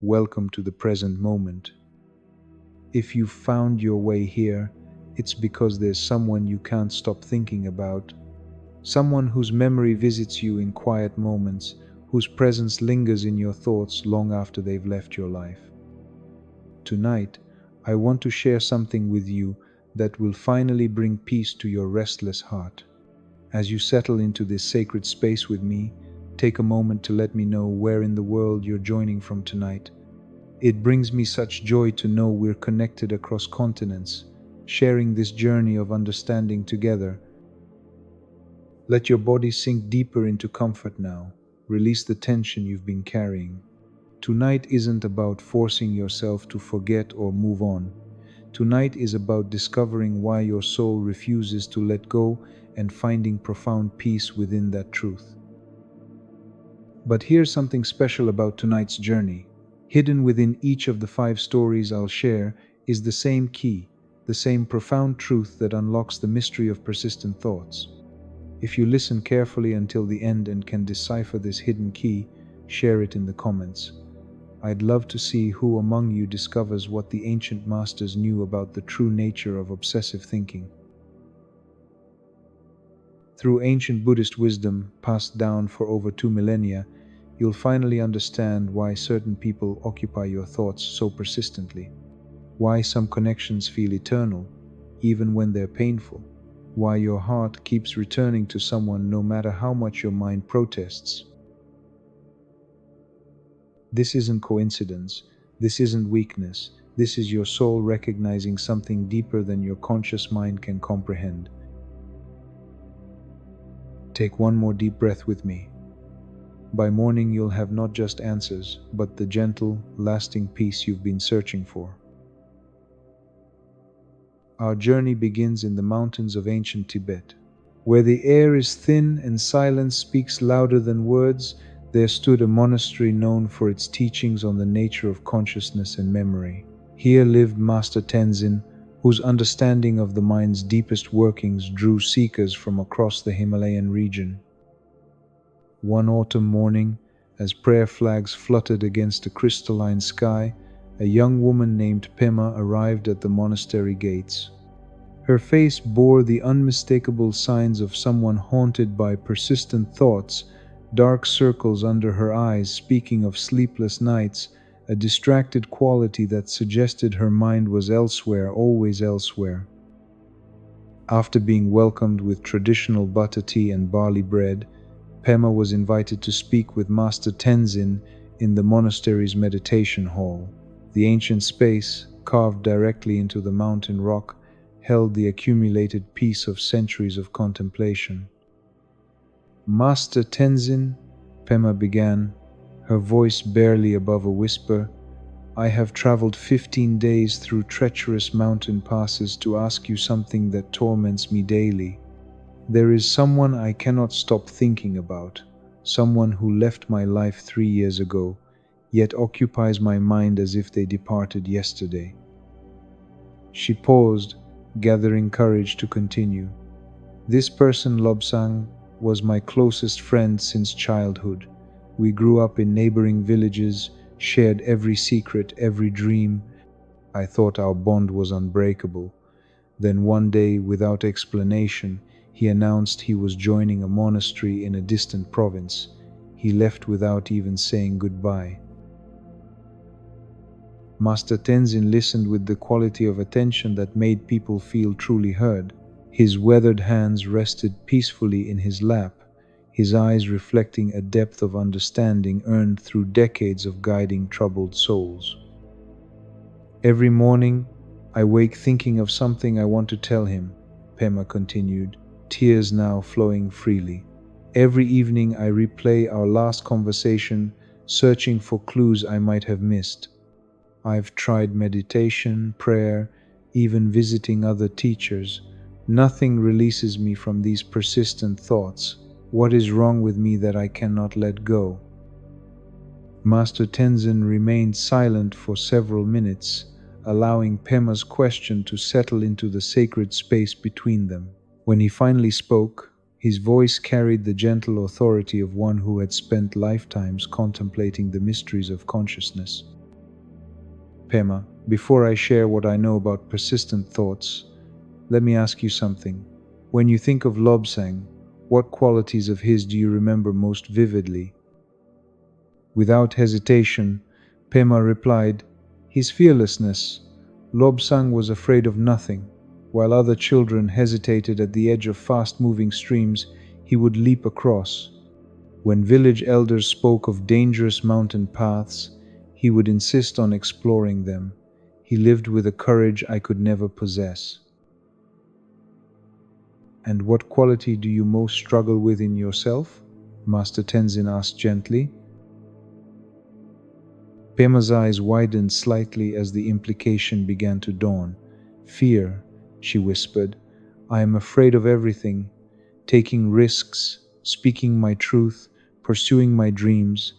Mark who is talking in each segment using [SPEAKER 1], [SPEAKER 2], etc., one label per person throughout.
[SPEAKER 1] welcome to the present moment. If you've found your way here, it's because there's someone you can't stop thinking about, someone whose memory visits you in quiet moments, whose presence lingers in your thoughts long after they've left your life. Tonight, I want to share something with you that will finally bring peace to your restless heart. As you settle into this sacred space with me, take a moment to let me know where in the world you're joining from tonight. It brings me such joy to know we're connected across continents, sharing this journey of understanding together. Let your body sink deeper into comfort now. Release the tension you've been carrying. Tonight isn't about forcing yourself to forget or move on. Tonight is about discovering why your soul refuses to let go and finding profound peace within that truth. But here's something special about tonight's journey. Hidden within each of the 5 stories I'll share is the same key, the same profound truth that unlocks the mystery of persistent thoughts. If you listen carefully until the end and can decipher this hidden key, share it in the comments. I'd love to see who among you discovers what the ancient masters knew about the true nature of obsessive thinking. Through ancient Buddhist wisdom passed down for over 2 millennia, you'll finally understand why certain people occupy your thoughts so persistently, why some connections feel eternal, even when they're painful, why your heart keeps returning to someone no matter how much your mind protests. This isn't coincidence, this isn't weakness, this is your soul recognizing something deeper than your conscious mind can comprehend. Take one more deep breath with me. By morning, you'll have not just answers, but the gentle, lasting peace you've been searching for. Our journey begins in the mountains of ancient Tibet. Where the air is thin and silence speaks louder than words, there stood a monastery known for its teachings on the nature of consciousness and memory. Here lived Master Tenzin, whose understanding of the mind's deepest workings drew seekers from across the Himalayan region. One autumn morning, as prayer flags fluttered against a crystalline sky, a young woman named Pema arrived at the monastery gates. Her face bore the unmistakable signs of someone haunted by persistent thoughts, dark circles under her eyes speaking of sleepless nights, a distracted quality that suggested her mind was elsewhere, always elsewhere. After being welcomed with traditional butter tea and barley bread, Pema was invited to speak with Master Tenzin in the monastery's meditation hall. The ancient space, carved directly into the mountain rock, held the accumulated peace of centuries of contemplation. Master Tenzin, Pema began, her voice barely above a whisper, I have traveled 15 days through treacherous mountain passes to ask you something that torments me daily. There is someone I cannot stop thinking about, someone who left my life 3 years ago, yet occupies my mind as if they departed yesterday. She paused, gathering courage to continue. This person, Lobsang, was my closest friend since childhood. We grew up in neighboring villages, shared every secret, every dream. I thought our bond was unbreakable. Then one day, without explanation, he announced he was joining a monastery in a distant province. He left without even saying goodbye. Master Tenzin listened with the quality of attention that made people feel truly heard. His weathered hands rested peacefully in his lap, his eyes reflecting a depth of understanding earned through decades of guiding troubled souls. Every morning, I wake thinking of something I want to tell him, Pema continued, tears now flowing freely. Every evening I replay our last conversation, searching for clues I might have missed. I've tried meditation, prayer, even visiting other teachers. Nothing releases me from these persistent thoughts. What is wrong with me that I cannot let go? Master Tenzin remained silent for several minutes, allowing Pema's question to settle into the sacred space between them. When he finally spoke, his voice carried the gentle authority of one who had spent lifetimes contemplating the mysteries of consciousness. Pema, before I share what I know about persistent thoughts, let me ask you something. When you think of Lobsang, what qualities of his do you remember most vividly? Without hesitation, Pema replied, his fearlessness. Lobsang was afraid of nothing. While other children hesitated at the edge of fast-moving streams, he would leap across. When village elders spoke of dangerous mountain paths, he would insist on exploring them. He lived with a courage I could never possess. And what quality do you most struggle with in yourself? Master Tenzin asked gently. Pema's eyes widened slightly as the implication began to dawn. Fear, she whispered. I am afraid of everything. Taking risks, speaking my truth, pursuing my dreams.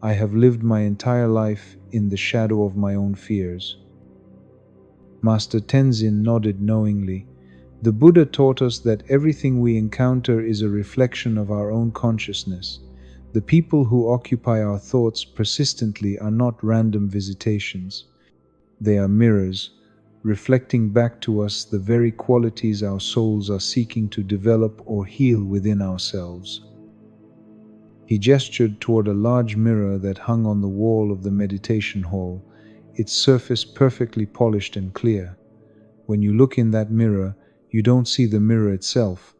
[SPEAKER 1] I have lived my entire life in the shadow of my own fears. Master Tenzin nodded knowingly. The Buddha taught us that everything we encounter is a reflection of our own consciousness. The people who occupy our thoughts persistently are not random visitations. They are mirrors, reflecting back to us the very qualities our souls are seeking to develop or heal within ourselves. He gestured toward a large mirror that hung on the wall of the meditation hall, its surface perfectly polished and clear. When you look in that mirror, you don't see the mirror itself.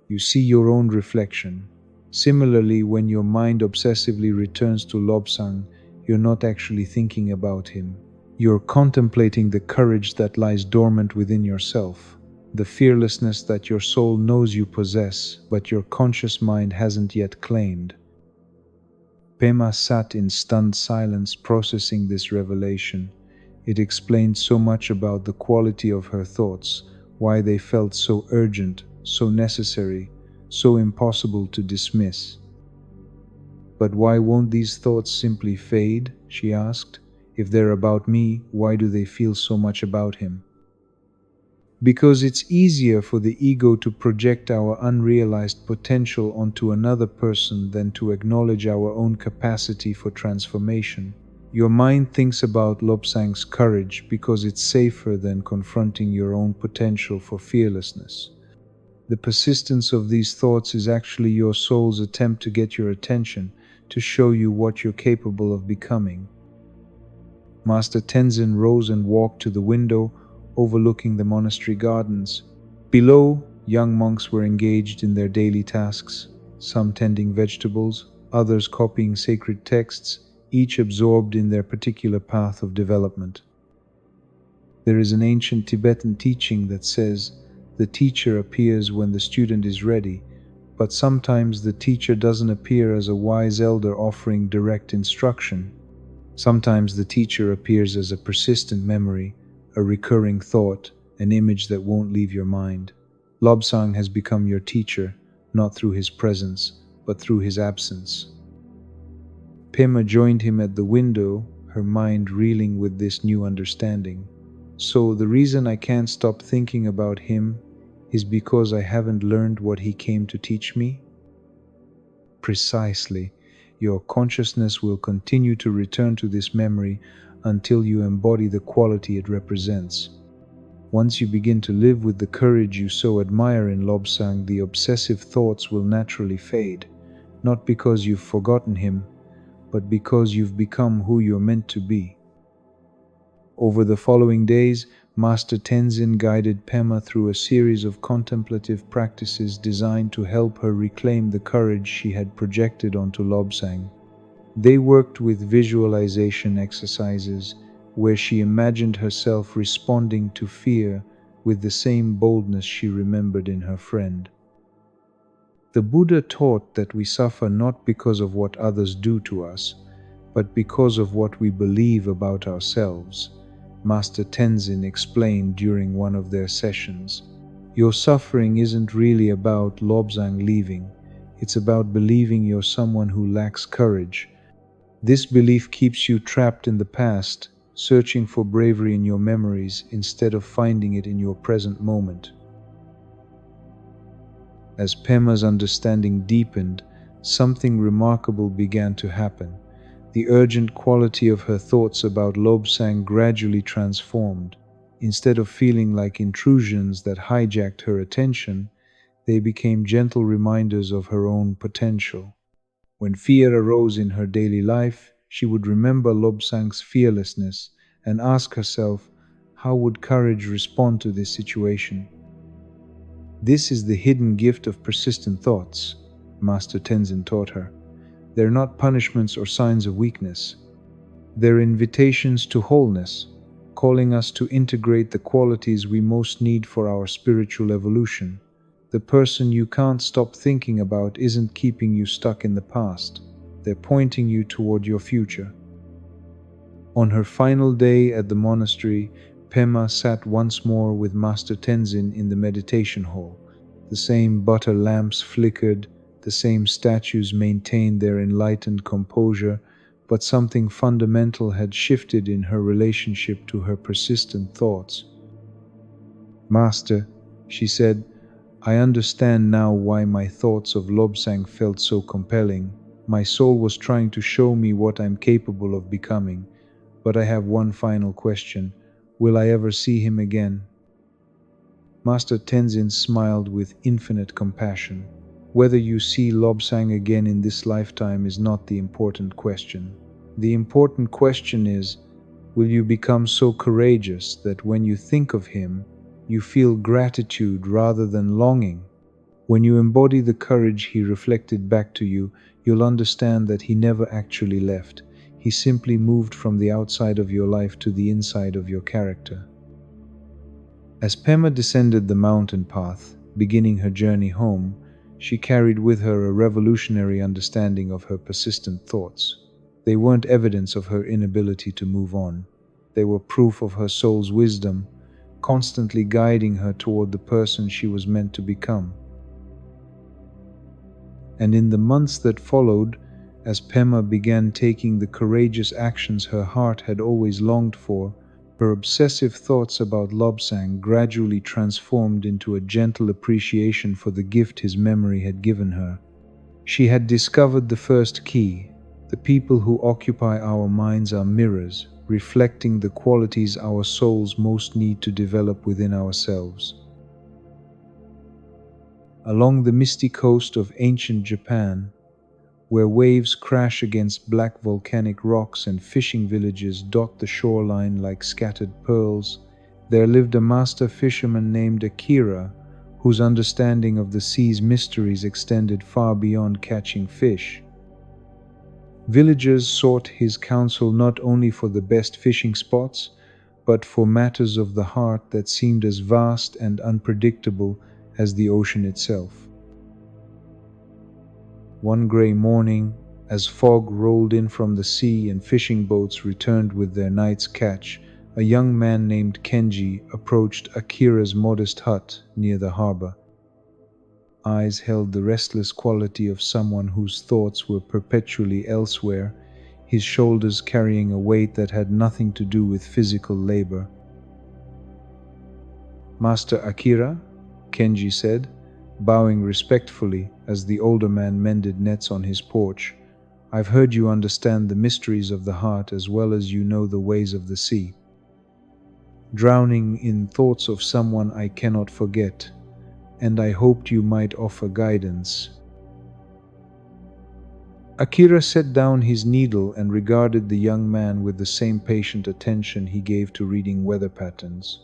[SPEAKER 1] You see your own reflection. Similarly, when your mind obsessively returns to Lobsang, you're not actually thinking about him. You're contemplating the courage that lies dormant within yourself, the fearlessness that your soul knows you possess, but your conscious mind hasn't yet claimed. Pema sat in stunned silence processing this revelation. It explained so much about the quality of her thoughts, why they felt so urgent, so necessary, so impossible to dismiss. But why won't these thoughts simply fade? She asked. If they're about me, why do they feel so much about him? Because it's easier for the ego to project our unrealized potential onto another person than to acknowledge our own capacity for transformation. Your mind thinks about Lobsang's courage because it's safer than confronting your own potential for fearlessness. The persistence of these thoughts is actually your soul's attempt to get your attention, to show you what you're capable of becoming. Master Tenzin rose and walked to the window overlooking the monastery gardens. Below, young monks were engaged in their daily tasks, some tending vegetables, others copying sacred texts, each absorbed in their particular path of development. There is an ancient Tibetan teaching that says, the teacher appears when the student is ready, but sometimes the teacher doesn't appear as a wise elder offering direct instruction. Sometimes the teacher appears as a persistent memory, a recurring thought, an image that won't leave your mind. Lobsang has become your teacher, not through his presence, but through his absence. Pema joined him at the window, her mind reeling with this new understanding. So the reason I can't stop thinking about him is because I haven't learned what he came to teach me? Precisely. Your consciousness will continue to return to this memory until you embody the quality it represents. Once you begin to live with the courage you so admire in Lobsang, the obsessive thoughts will naturally fade, not because you've forgotten him, but because you've become who you're meant to be. Over the following days, Master Tenzin guided Pema through a series of contemplative practices designed to help her reclaim the courage she had projected onto Lobsang. They worked with visualization exercises where she imagined herself responding to fear with the same boldness she remembered in her friend. The Buddha taught that we suffer not because of what others do to us, but because of what we believe about ourselves. Master Tenzin explained during one of their sessions. Your suffering isn't really about Lobsang leaving. It's about believing you're someone who lacks courage. This belief keeps you trapped in the past, searching for bravery in your memories instead of finding it in your present moment. As Pema's understanding deepened, something remarkable began to happen. The urgent quality of her thoughts about Lobsang gradually transformed. Instead of feeling like intrusions that hijacked her attention, they became gentle reminders of her own potential. When fear arose in her daily life, she would remember Lobsang's fearlessness and ask herself, how would courage respond to this situation? This is the hidden gift of persistent thoughts, Master Tenzin taught her. They're not punishments or signs of weakness. They're invitations to wholeness, calling us to integrate the qualities we most need for our spiritual evolution. The person you can't stop thinking about isn't keeping you stuck in the past. They're pointing you toward your future. On her final day at the monastery, Pema sat once more with Master Tenzin in the meditation hall. The same butter lamps flickered, the same statues maintained their enlightened composure, but something fundamental had shifted in her relationship to her persistent thoughts. "Master," she said, "I understand now why my thoughts of Lobsang felt so compelling. My soul was trying to show me what I'm capable of becoming. But I have one final question. Will I ever see him again?" Master Tenzin smiled with infinite compassion. Whether you see Lobsang again in this lifetime is not the important question. The important question is, will you become so courageous that when you think of him, you feel gratitude rather than longing? When you embody the courage he reflected back to you, you'll understand that he never actually left. He simply moved from the outside of your life to the inside of your character. As Pema descended the mountain path, beginning her journey home, she carried with her a revolutionary understanding of her persistent thoughts. They weren't evidence of her inability to move on. They were proof of her soul's wisdom, constantly guiding her toward the person she was meant to become. And in the months that followed, as Pema began taking the courageous actions her heart had always longed for, her obsessive thoughts about Lobsang gradually transformed into a gentle appreciation for the gift his memory had given her. She had discovered the first key. The people who occupy our minds are mirrors, reflecting the qualities our souls most need to develop within ourselves. Along the misty coast of ancient Japan, where waves crash against black volcanic rocks and fishing villages dot the shoreline like scattered pearls, there lived a master fisherman named Akira, whose understanding of the sea's mysteries extended far beyond catching fish. Villagers sought his counsel not only for the best fishing spots, but for matters of the heart that seemed as vast and unpredictable as the ocean itself. One gray morning, as fog rolled in from the sea and fishing boats returned with their night's catch, a young man named Kenji approached Akira's modest hut near the harbor. Eyes held the restless quality of someone whose thoughts were perpetually elsewhere, his shoulders carrying a weight that had nothing to do with physical labor. "Master Akira," Kenji said, bowing respectfully as the older man mended nets on his porch, "I've heard you understand the mysteries of the heart as well as you know the ways of the sea. Drowning in thoughts of someone I cannot forget, and I hoped you might offer guidance." Akira set down his needle and regarded the young man with the same patient attention he gave to reading weather patterns.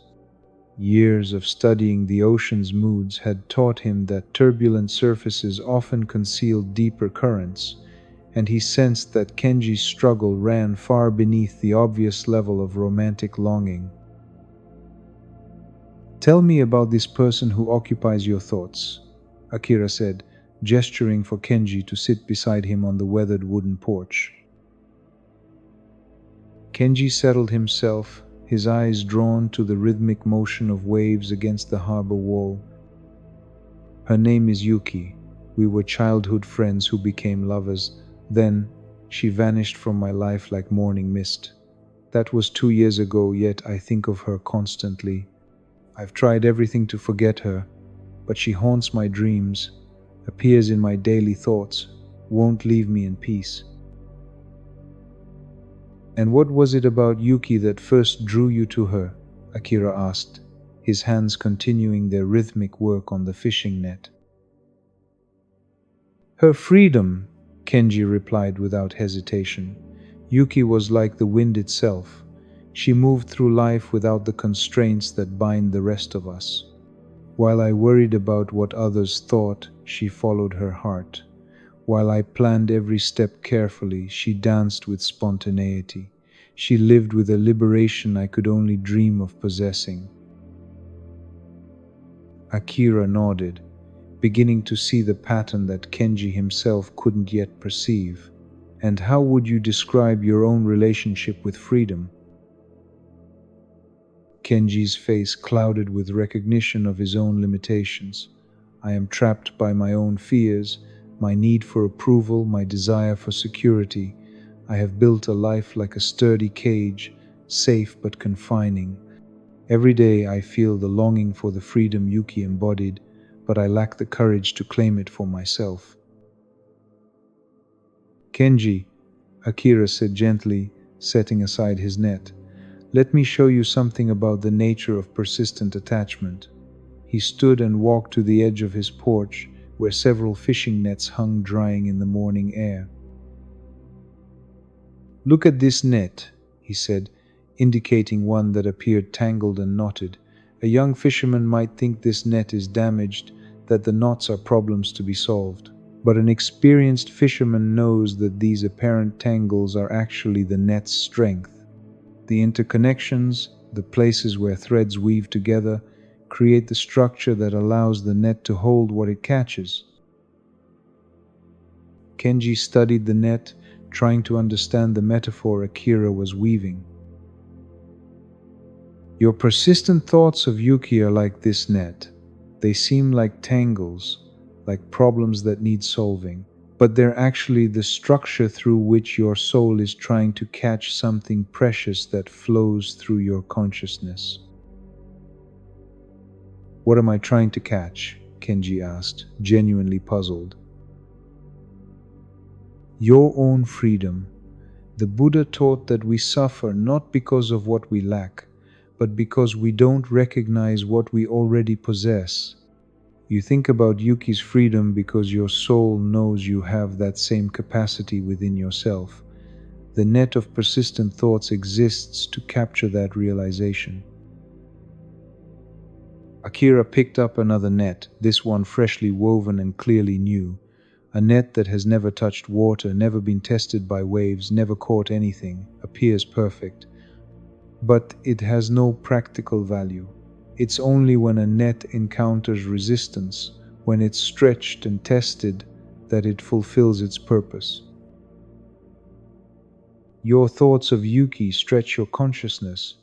[SPEAKER 1] Years of studying the ocean's moods had taught him that turbulent surfaces often concealed deeper currents, and he sensed that Kenji's struggle ran far beneath the obvious level of romantic longing. "Tell me about this person who occupies your thoughts," Akira said, gesturing for Kenji to sit beside him on the weathered wooden porch. Kenji settled himself, his eyes drawn to the rhythmic motion of waves against the harbor wall. "Her name is Yuki. We were childhood friends who became lovers. Then, she vanished from my life like morning mist. That was 2 years ago, yet I think of her constantly. I've tried everything to forget her, but she haunts my dreams, appears in my daily thoughts, won't leave me in peace." And what was it about Yuki that first drew you to her? Akira asked, his hands continuing their rhythmic work on the fishing net. Her freedom, Kenji replied without hesitation. Yuki was like the wind itself. She moved through life without the constraints that bind the rest of us. While I worried about what others thought, she followed her heart. While I planned every step carefully, she danced with spontaneity. She lived with a liberation I could only dream of possessing. Akira nodded, beginning to see the pattern that Kenji himself couldn't yet perceive. And how would you describe your own relationship with freedom? Kenji's face clouded with recognition of his own limitations. I am trapped by my own fears, my need for approval, my desire for security. I have built a life like a sturdy cage, safe but confining. Every day I feel the longing for the freedom Yuki embodied, but I lack the courage to claim it for myself. Kenji, Akira said gently, setting aside his net. Let me show you something about the nature of persistent attachment. He stood and walked to the edge of his porch, where several fishing nets hung drying in the morning air. Look at this net, he said, indicating one that appeared tangled and knotted. A young fisherman might think this net is damaged, that the knots are problems to be solved. But an experienced fisherman knows that these apparent tangles are actually the net's strength. The interconnections, the places where threads weave together, create the structure that allows the net to hold what it catches. Kenji studied the net, trying to understand the metaphor Akira was weaving. Your persistent thoughts of Yuki are like this net. They seem like tangles, like problems that need solving, but they're actually the structure through which your soul is trying to catch something precious that flows through your consciousness. What am I trying to catch? Kenji asked, genuinely puzzled. Your own freedom. The Buddha taught that we suffer not because of what we lack, but because we don't recognize what we already possess. You think about Yuki's freedom because your soul knows you have that same capacity within yourself. The net of persistent thoughts exists to capture that realization. Akira picked up another net, this one freshly woven and clearly new. A net that has never touched water, never been tested by waves, never caught anything, appears perfect. But it has no practical value. It's only when a net encounters resistance, when it's stretched and tested, that it fulfills its purpose. Your thoughts of Yuki stretch your consciousness,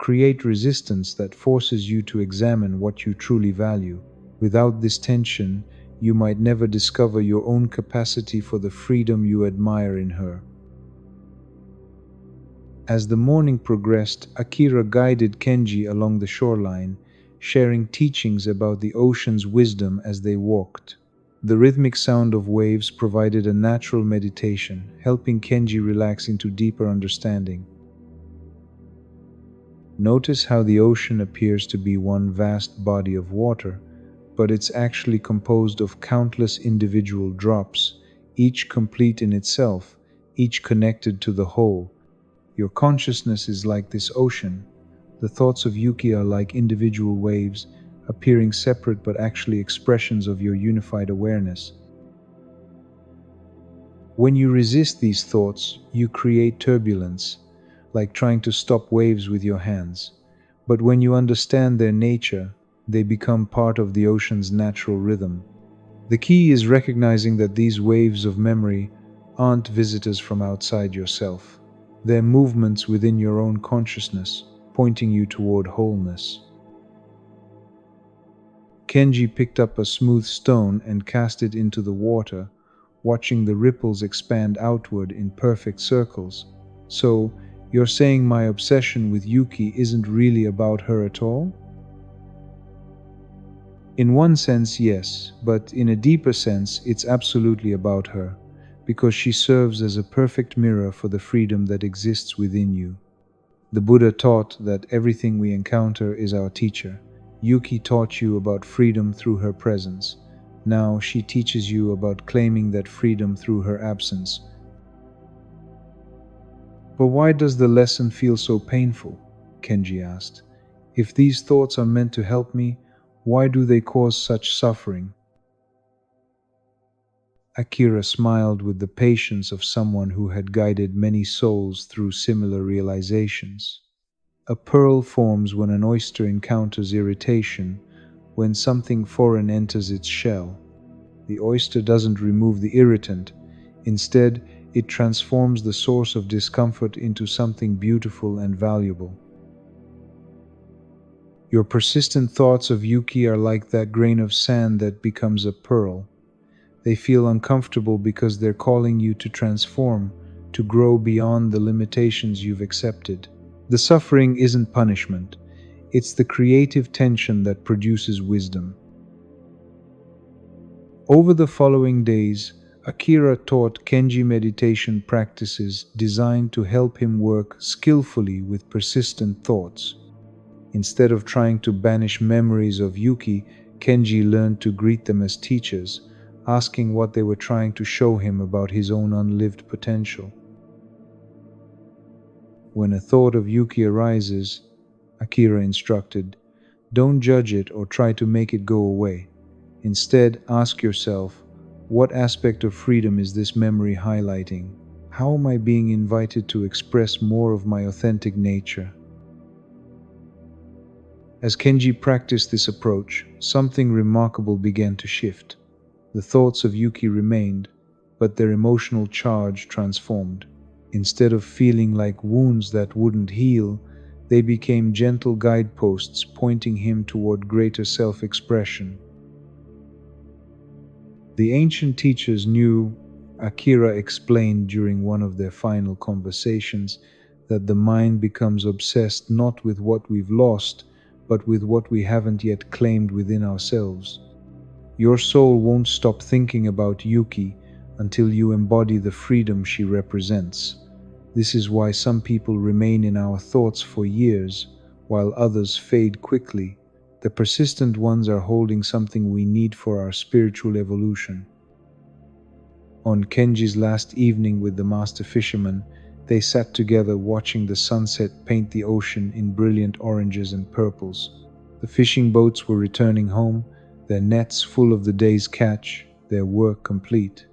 [SPEAKER 1] create resistance that forces you to examine what you truly value. Without this tension, you might never discover your own capacity for the freedom you admire in her. As the morning progressed, Akira guided Kenji along the shoreline, sharing teachings about the ocean's wisdom as they walked. The rhythmic sound of waves provided a natural meditation, helping Kenji relax into deeper understanding. Notice how the ocean appears to be one vast body of water, but it's actually composed of countless individual drops, each complete in itself, each connected to the whole. Your consciousness is like this ocean. The thoughts of Yuki are like individual waves, appearing separate but actually expressions of your unified awareness. When you resist these thoughts, you create turbulence, like trying to stop waves with your hands. But when you understand their nature, they become part of the ocean's natural rhythm. The key is recognizing that these waves of memory aren't visitors from outside yourself. They're movements within your own consciousness, pointing you toward wholeness. Kenji picked up a smooth stone and cast it into the water, watching the ripples expand outward in perfect circles. So, you're saying my obsession with Yuki isn't really about her at all? In one sense, yes, but in a deeper sense, it's absolutely about her. because she serves as a perfect mirror for the freedom that exists within you. The Buddha taught that everything we encounter is our teacher. Yuki taught you about freedom through her presence. Now she teaches you about claiming that freedom through her absence. But why does the lesson feel so painful? Kenji asked. If these thoughts are meant to help me, why do they cause such suffering? Akira smiled with the patience of someone who had guided many souls through similar realizations. A pearl forms when an oyster encounters irritation, when something foreign enters its shell. The oyster doesn't remove the irritant. Instead, it transforms the source of discomfort into something beautiful and valuable. Your persistent thoughts of Yuki are like that grain of sand that becomes a pearl. They feel uncomfortable because they're calling you to transform, to grow beyond the limitations you've accepted. The suffering isn't punishment. It's the creative tension that produces wisdom. Over the following days, Akira taught Kenji meditation practices designed to help him work skillfully with persistent thoughts. Instead of trying to banish memories of Yuki, Kenji learned to greet them as teachers, asking what they were trying to show him about his own unlived potential. When a thought of Yuki arises, Akira instructed, don't judge it or try to make it go away. Instead, ask yourself, what aspect of freedom is this memory highlighting? How am I being invited to express more of my authentic nature? As Kenji practiced this approach, something remarkable began to shift. The thoughts of Yuki remained, but their emotional charge transformed. Instead of feeling like wounds that wouldn't heal, they became gentle guideposts pointing him toward greater self-expression. The ancient teachers knew, Akira explained during one of their final conversations, that the mind becomes obsessed not with what we've lost, but with what we haven't yet claimed within ourselves. Your soul won't stop thinking about Yuki until you embody the freedom she represents. This is why some people remain in our thoughts for years, while others fade quickly. The persistent ones are holding something we need for our spiritual evolution. On Kenji's last evening with the master fisherman, they sat together watching the sunset paint the ocean in brilliant oranges and purples. The fishing boats were returning home, their nets full of the day's catch, their work complete.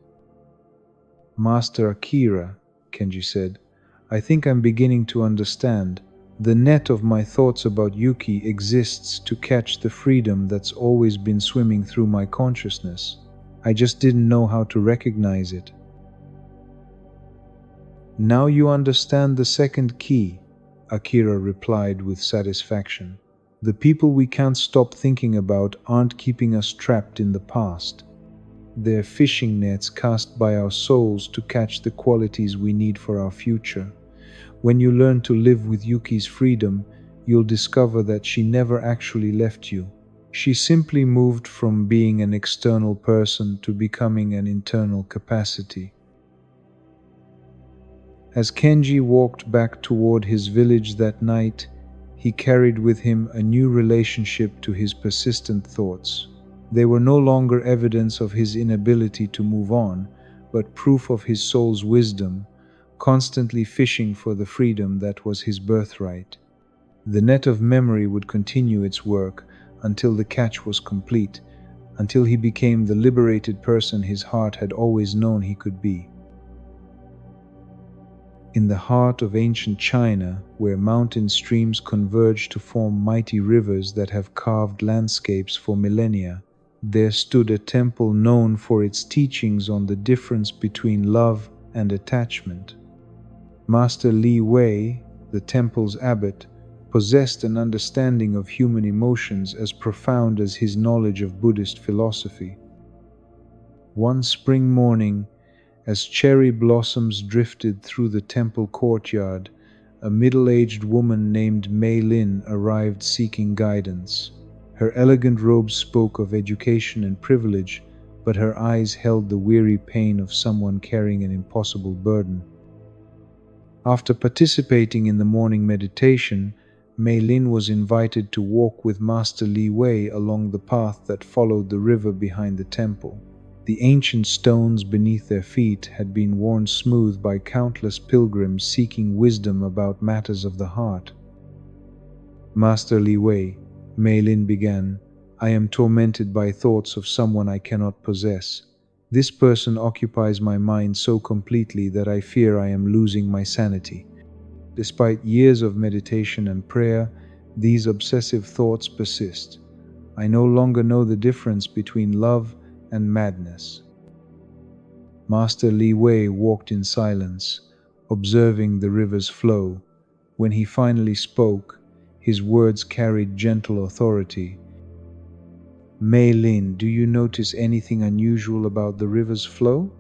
[SPEAKER 1] Master Akira, Kenji said, I think I'm beginning to understand. The net of my thoughts about Yuki exists to catch the freedom that's always been swimming through my consciousness. I just didn't know how to recognize it. Now you understand the second key, Akira replied with satisfaction. The people we can't stop thinking about aren't keeping us trapped in the past. They're fishing nets cast by our souls to catch the qualities we need for our future. When you learn to live with Yuki's freedom, you'll discover that she never actually left you. She simply moved from being an external person to becoming an internal capacity. As Kenji walked back toward his village that night, he carried with him a new relationship to his persistent thoughts. They were no longer evidence of his inability to move on, but proof of his soul's wisdom, constantly fishing for the freedom that was his birthright. The net of memory would continue its work until the catch was complete, until he became the liberated person his heart had always known he could be. In the heart of ancient China, where mountain streams converge to form mighty rivers that have carved landscapes for millennia, there stood a temple known for its teachings on the difference between love and attachment. Master Li Wei, the temple's abbot, possessed an understanding of human emotions as profound as his knowledge of Buddhist philosophy. One spring morning, as cherry blossoms drifted through the temple courtyard, a middle-aged woman named Mei Lin arrived seeking guidance. Her elegant robes spoke of education and privilege, but her eyes held the weary pain of someone carrying an impossible burden. After participating in the morning meditation, Mei Lin was invited to walk with Master Li Wei along the path that followed the river behind the temple. The ancient stones beneath their feet had been worn smooth by countless pilgrims seeking wisdom about matters of the heart. Master Li Wei, Mei Lin began, I am tormented by thoughts of someone I cannot possess. This person occupies my mind so completely that I fear I am losing my sanity. Despite years of meditation and prayer, these obsessive thoughts persist. I no longer know the difference between love and madness. Master Li Wei walked in silence, observing the river's flow. When he finally spoke, his words carried gentle authority. Mei Lin, do you notice anything unusual about the river's flow?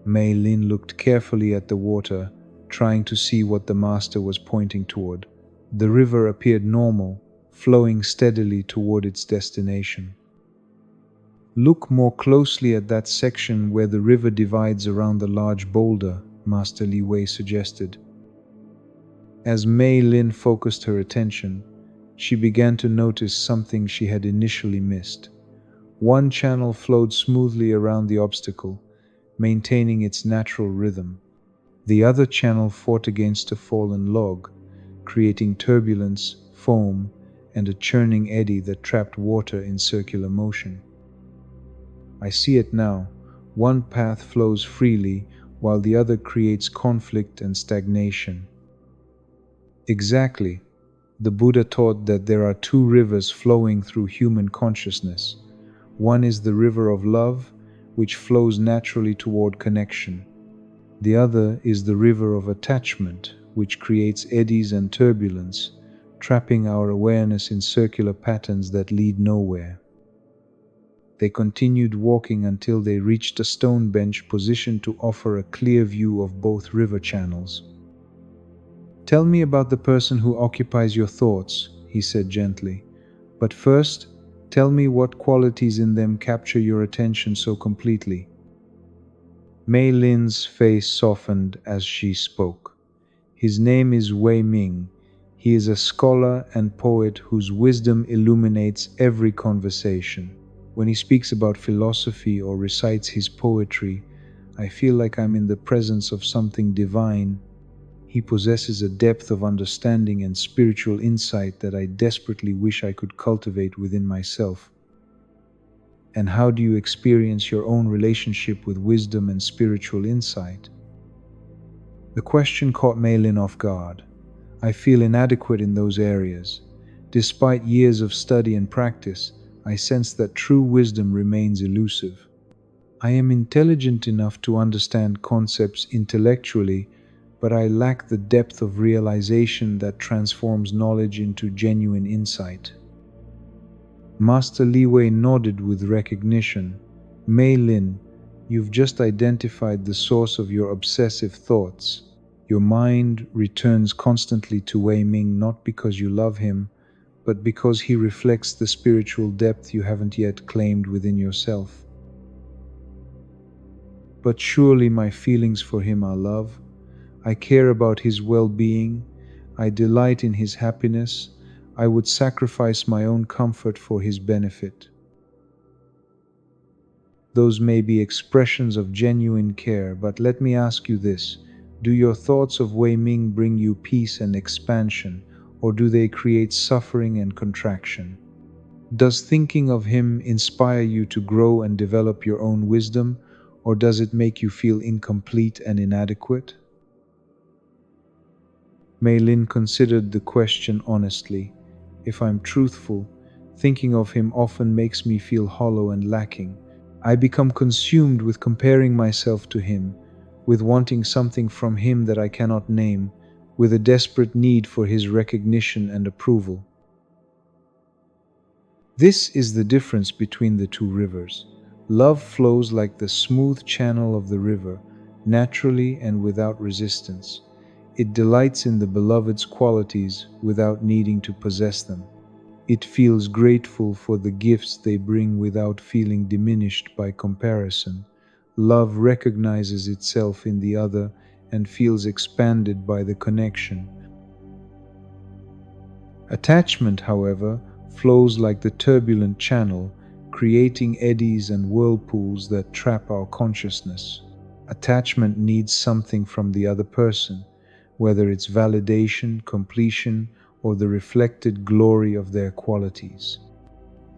[SPEAKER 1] Mei Lin looked carefully at the water, trying to see what the master was pointing toward. The river appeared normal, flowing steadily toward its destination. Look more closely at that section where the river divides around the large boulder, Master Li Wei suggested. As Mei Lin focused her attention, she began to notice something she had initially missed. One channel flowed smoothly around the obstacle, maintaining its natural rhythm. The other channel fought against a fallen log, creating turbulence, foam, and a churning eddy that trapped water in circular motion. I see it now. One path flows freely, while the other creates conflict and stagnation. Exactly. The Buddha taught that there are two rivers flowing through human consciousness. One is the river of love, which flows naturally toward connection. The other is the river of attachment, which creates eddies and turbulence, trapping our awareness in circular patterns that lead nowhere. They continued walking until they reached a stone bench positioned to offer a clear view of both river channels. Tell me about the person who occupies your thoughts, he said gently. But first, tell me what qualities in them capture your attention so completely. Mei Lin's face softened as she spoke. His name is Wei Ming. He is a scholar and poet whose wisdom illuminates every conversation. When he speaks about philosophy or recites his poetry, I feel like I'm in the presence of something divine. He possesses a depth of understanding and spiritual insight that I desperately wish I could cultivate within myself. And how do you experience your own relationship with wisdom and spiritual insight? The question caught Mei Lin off guard. I feel inadequate in those areas. Despite years of study and practice, I sense that true wisdom remains elusive. I am intelligent enough to understand concepts intellectually, but I lack the depth of realization that transforms knowledge into genuine insight. Master Li Wei nodded with recognition. Mei Lin, you've just identified the source of your obsessive thoughts. Your mind returns constantly to Wei Ming not because you love him, but because he reflects the spiritual depth you haven't yet claimed within yourself. But surely my feelings for him are love. I care about his well-being. I delight in his happiness. I would sacrifice my own comfort for his benefit. Those may be expressions of genuine care, but let me ask you this. Do your thoughts of Wei Ming bring you peace and expansion, or do they create suffering and contraction? Does thinking of him inspire you to grow and develop your own wisdom, or does it make you feel incomplete and inadequate? Mei Lin considered the question honestly. If I'm truthful, thinking of him often makes me feel hollow and lacking. I become consumed with comparing myself to him, with wanting something from him that I cannot name, with a desperate need for his recognition and approval. This is the difference between the two rivers. Love flows like the smooth channel of the river, naturally and without resistance. It delights in the beloved's qualities without needing to possess them. It feels grateful for the gifts they bring without feeling diminished by comparison. Love recognizes itself in the other and feels expanded by the connection. Attachment, however, flows like the turbulent channel, creating eddies and whirlpools that trap our consciousness. Attachment needs something from the other person, whether it's validation, completion, or the reflected glory of their qualities.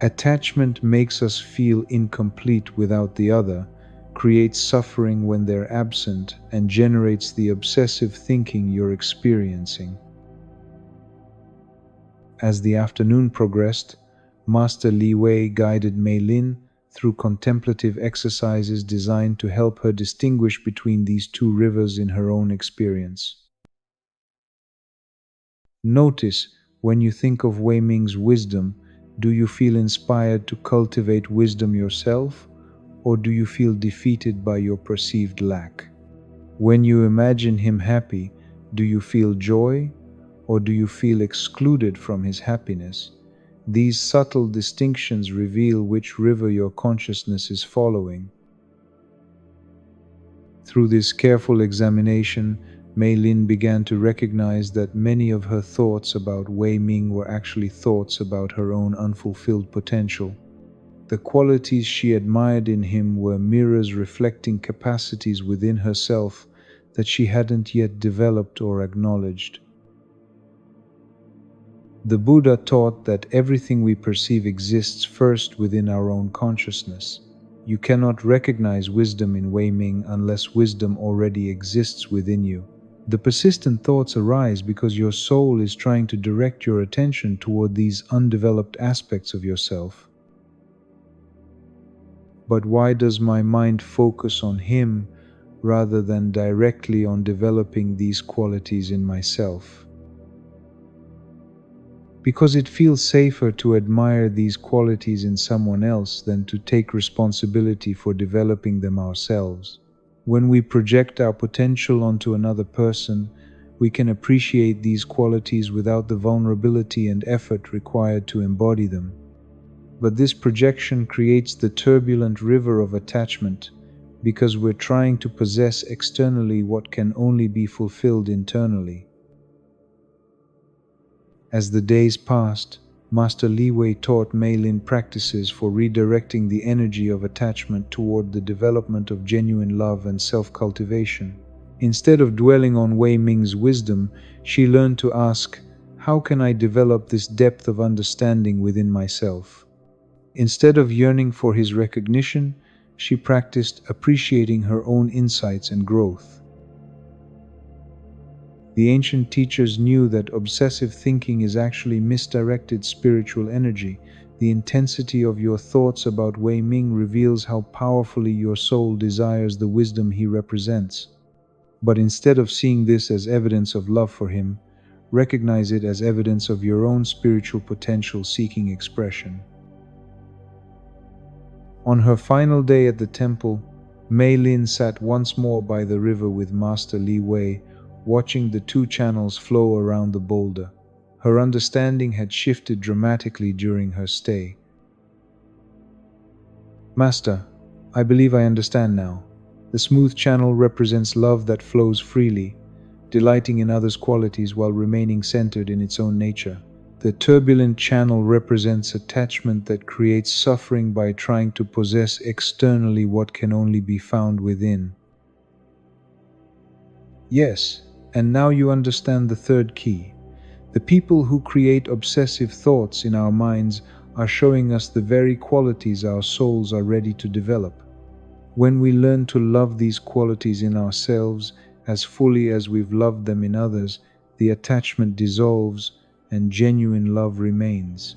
[SPEAKER 1] Attachment makes us feel incomplete without the other, creates suffering when they're absent, and generates the obsessive thinking you're experiencing. As the afternoon progressed, Master Li Wei guided Mei Lin through contemplative exercises designed to help her distinguish between these two rivers in her own experience. Notice, when you think of Wei Ming's wisdom, do you feel inspired to cultivate wisdom yourself, or do you feel defeated by your perceived lack? When you imagine him happy, do you feel joy, or do you feel excluded from his happiness? These subtle distinctions reveal which river your consciousness is following. Through this careful examination, Mei Lin began to recognize that many of her thoughts about Wei Ming were actually thoughts about her own unfulfilled potential. The qualities she admired in him were mirrors reflecting capacities within herself that she hadn't yet developed or acknowledged. The Buddha taught that everything we perceive exists first within our own consciousness. You cannot recognize wisdom in Wei Ming unless wisdom already exists within you. The persistent thoughts arise because your soul is trying to direct your attention toward these undeveloped aspects of yourself. But why does my mind focus on him rather than directly on developing these qualities in myself? Because it feels safer to admire these qualities in someone else than to take responsibility for developing them ourselves. When we project our potential onto another person, we can appreciate these qualities without the vulnerability and effort required to embody them. But this projection creates the turbulent river of attachment because we're trying to possess externally what can only be fulfilled internally. As the days passed, Master Li Wei taught Mei Lin practices for redirecting the energy of attachment toward the development of genuine love and self-cultivation. Instead of dwelling on Wei Ming's wisdom, she learned to ask, "How can I develop this depth of understanding within myself?" Instead of yearning for his recognition, she practiced appreciating her own insights and growth. The ancient teachers knew that obsessive thinking is actually misdirected spiritual energy. The intensity of your thoughts about Wei Ming reveals how powerfully your soul desires the wisdom he represents. But instead of seeing this as evidence of love for him, recognize it as evidence of your own spiritual potential seeking expression. On her final day at the temple, Mei Lin sat once more by the river with Master Li Wei, watching the two channels flow around the boulder. Her understanding had shifted dramatically during her stay. "Master, I believe I understand now. The smooth channel represents love that flows freely, delighting in others' qualities while remaining centered in its own nature. The turbulent channel represents attachment that creates suffering by trying to possess externally what can only be found within." Yes, and now you understand the third key. The people who create obsessive thoughts in our minds are showing us the very qualities our souls are ready to develop. When we learn to love these qualities in ourselves as fully as we've loved them in others, the attachment dissolves and genuine love remains.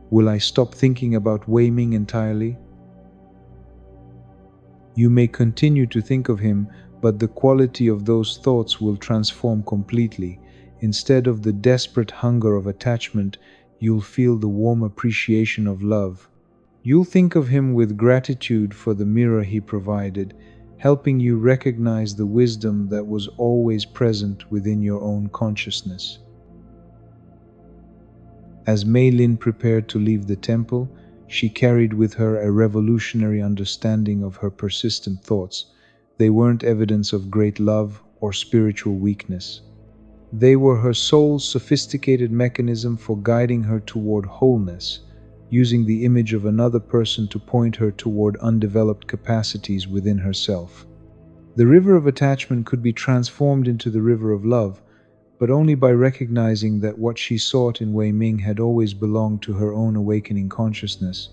[SPEAKER 1] Will I stop thinking about Wei Ming entirely? You may continue to think of him, but the quality of those thoughts will transform completely. Instead of the desperate hunger of attachment, you'll feel the warm appreciation of love. You'll think of him with gratitude for the mirror he provided, helping you recognize the wisdom that was always present within your own consciousness. As Mei Lin prepared to leave the temple, she carried with her a revolutionary understanding of her persistent thoughts. They weren't evidence of great love or spiritual weakness. They were her soul's sophisticated mechanism for guiding her toward wholeness, using the image of another person to point her toward undeveloped capacities within herself. The river of attachment could be transformed into the river of love, but only by recognizing that what she sought in Wei Ming had always belonged to her own awakening consciousness.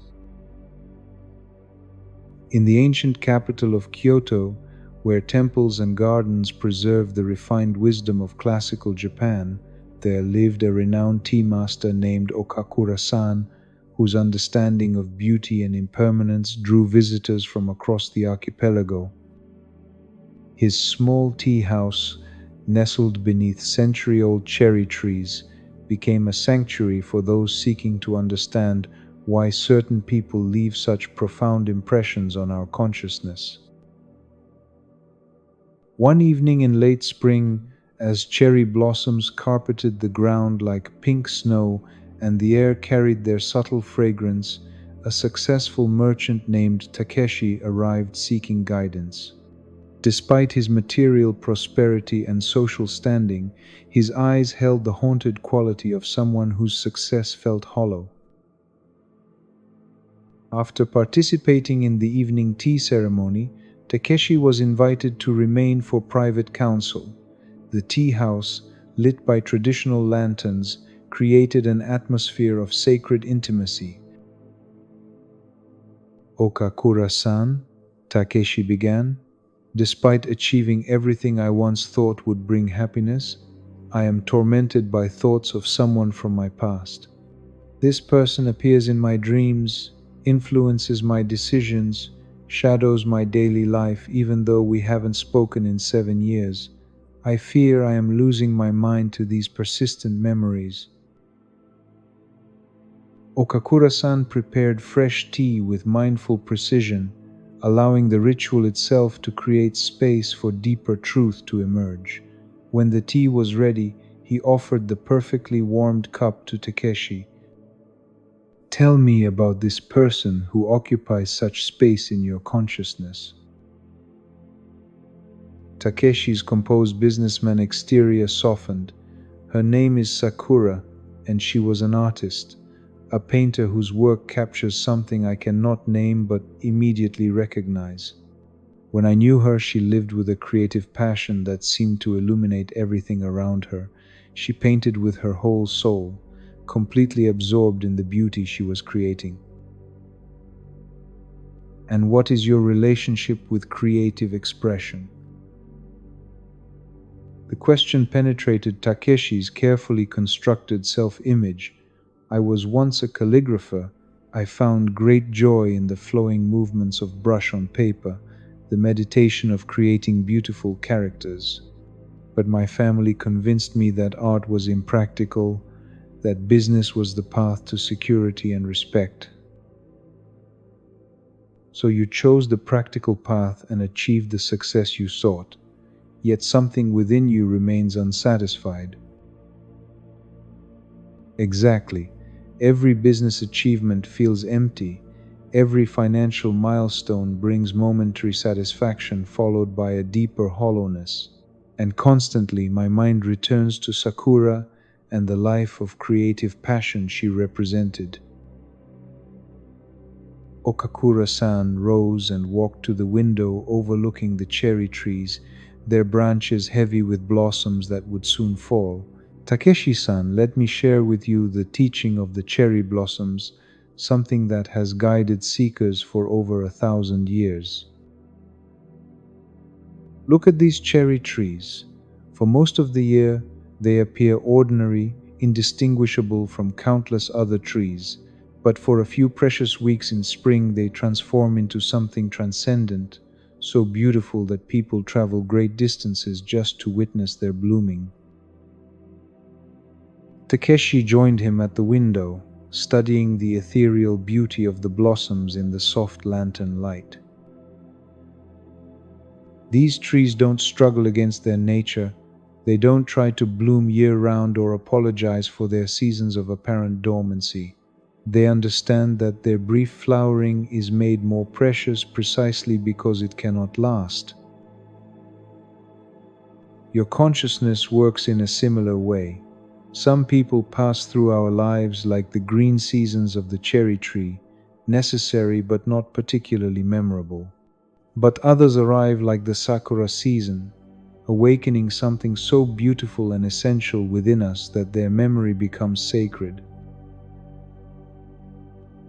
[SPEAKER 1] In the ancient capital of Kyoto, where temples and gardens preserved the refined wisdom of classical Japan, there lived a renowned tea master named Okakura-san, whose understanding of beauty and impermanence drew visitors from across the archipelago. His small tea house, nestled beneath century-old cherry trees, became a sanctuary for those seeking to understand why certain people leave such profound impressions on our consciousness. One evening in late spring, as cherry blossoms carpeted the ground like pink snow and the air carried their subtle fragrance, a successful merchant named Takeshi arrived seeking guidance. Despite his material prosperity and social standing, his eyes held the haunted quality of someone whose success felt hollow. After participating in the evening tea ceremony, Takeshi was invited to remain for private counsel. The tea house, lit by traditional lanterns, created an atmosphere of sacred intimacy. "Okakura-san," Takeshi began, "despite achieving everything I once thought would bring happiness, I am tormented by thoughts of someone from my past. This person appears in my dreams, influences my decisions, shadows my daily life even though we haven't spoken in 7 years. I fear I am losing my mind to these persistent memories." Okakura-san prepared fresh tea with mindful precision, allowing the ritual itself to create space for deeper truth to emerge. When the tea was ready, he offered the perfectly warmed cup to Takeshi. "Tell me about this person who occupies such space in your consciousness." Takeshi's composed businessman exterior softened. "Her name is Sakura, and she was an artist, a painter whose work captures something I cannot name but immediately recognize. When I knew her, she lived with a creative passion that seemed to illuminate everything around her. She painted with her whole soul, completely absorbed in the beauty she was creating." "And what is your relationship with creative expression?" The question penetrated Takeshi's carefully constructed self-image. "I was once a calligrapher. I found great joy in the flowing movements of brush on paper, the meditation of creating beautiful characters. But my family convinced me that art was impractical, that business was the path to security and respect. So you chose the practical path and achieved the success you sought. Yet something within you remains unsatisfied." Exactly. Every business achievement feels empty. Every financial milestone brings momentary satisfaction followed by a deeper hollowness. And constantly my mind returns to Sakura and the life of creative passion she represented. Okakura-san rose and walked to the window overlooking the cherry trees, their branches heavy with blossoms that would soon fall. "Takeshi-san, let me share with you the teaching of the cherry blossoms, something that has guided seekers for over 1,000 years. Look at these cherry trees. For most of the year, they appear ordinary, indistinguishable from countless other trees. But for a few precious weeks in spring, they transform into something transcendent, so beautiful that people travel great distances just to witness their blooming." Takeshi joined him at the window, studying the ethereal beauty of the blossoms in the soft lantern light. "These trees don't struggle against their nature. They don't try to bloom year-round or apologize for their seasons of apparent dormancy. They understand that their brief flowering is made more precious precisely because it cannot last. Your consciousness works in a similar way. Some people pass through our lives like the green seasons of the cherry tree, necessary but not particularly memorable. But others arrive like the sakura season, awakening something so beautiful and essential within us that their memory becomes sacred.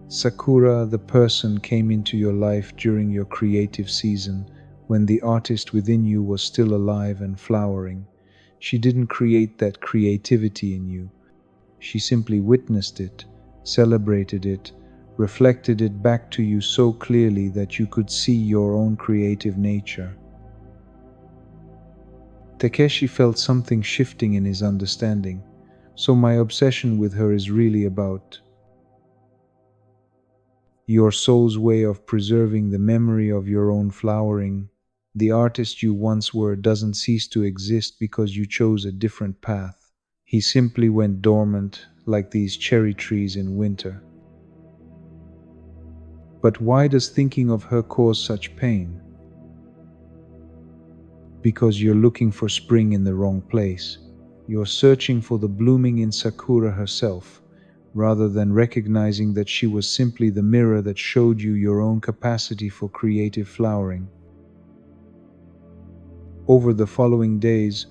[SPEAKER 1] Sakura, the person, came into your life during your creative season, when the artist within you was still alive and flowering. She didn't create that creativity in you. She simply witnessed it, celebrated it, reflected it back to you so clearly that you could see your own creative nature. Takeshi felt something shifting in his understanding, so my obsession with her is really about your soul's way of preserving the memory of your own flowering. The artist you once were doesn't cease to exist because you chose a different path. He simply went dormant, like these cherry trees in winter. But why does thinking of her cause such pain? Because you're looking for spring in the wrong place. You're searching for the blooming in Sakura herself, rather than recognizing that she was simply the mirror that showed you your own capacity for creative flowering. Over the following days,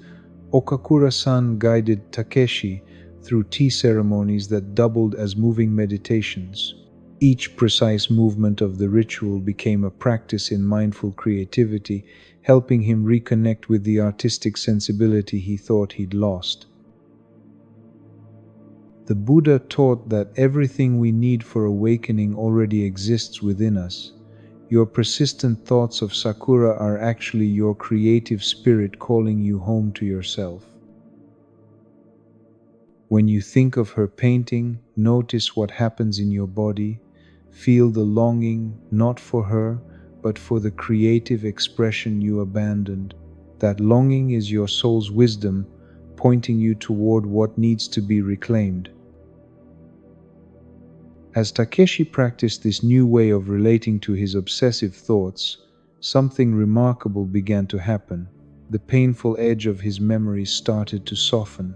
[SPEAKER 1] Okakura-san guided Takeshi through tea ceremonies that doubled as moving meditations. Each precise movement of the ritual became a practice in mindful creativity, helping him reconnect with the artistic sensibility he thought he'd lost. The Buddha taught that everything we need for awakening already exists within us. Your persistent thoughts of Sakura are actually your creative spirit calling you home to yourself. When you think of her painting, notice what happens in your body. Feel the longing, not for her, but for the creative expression you abandoned. That longing is your soul's wisdom, pointing you toward what needs to be reclaimed. As Takeshi practiced this new way of relating to his obsessive thoughts, something remarkable began to happen. The painful edge of his memories started to soften,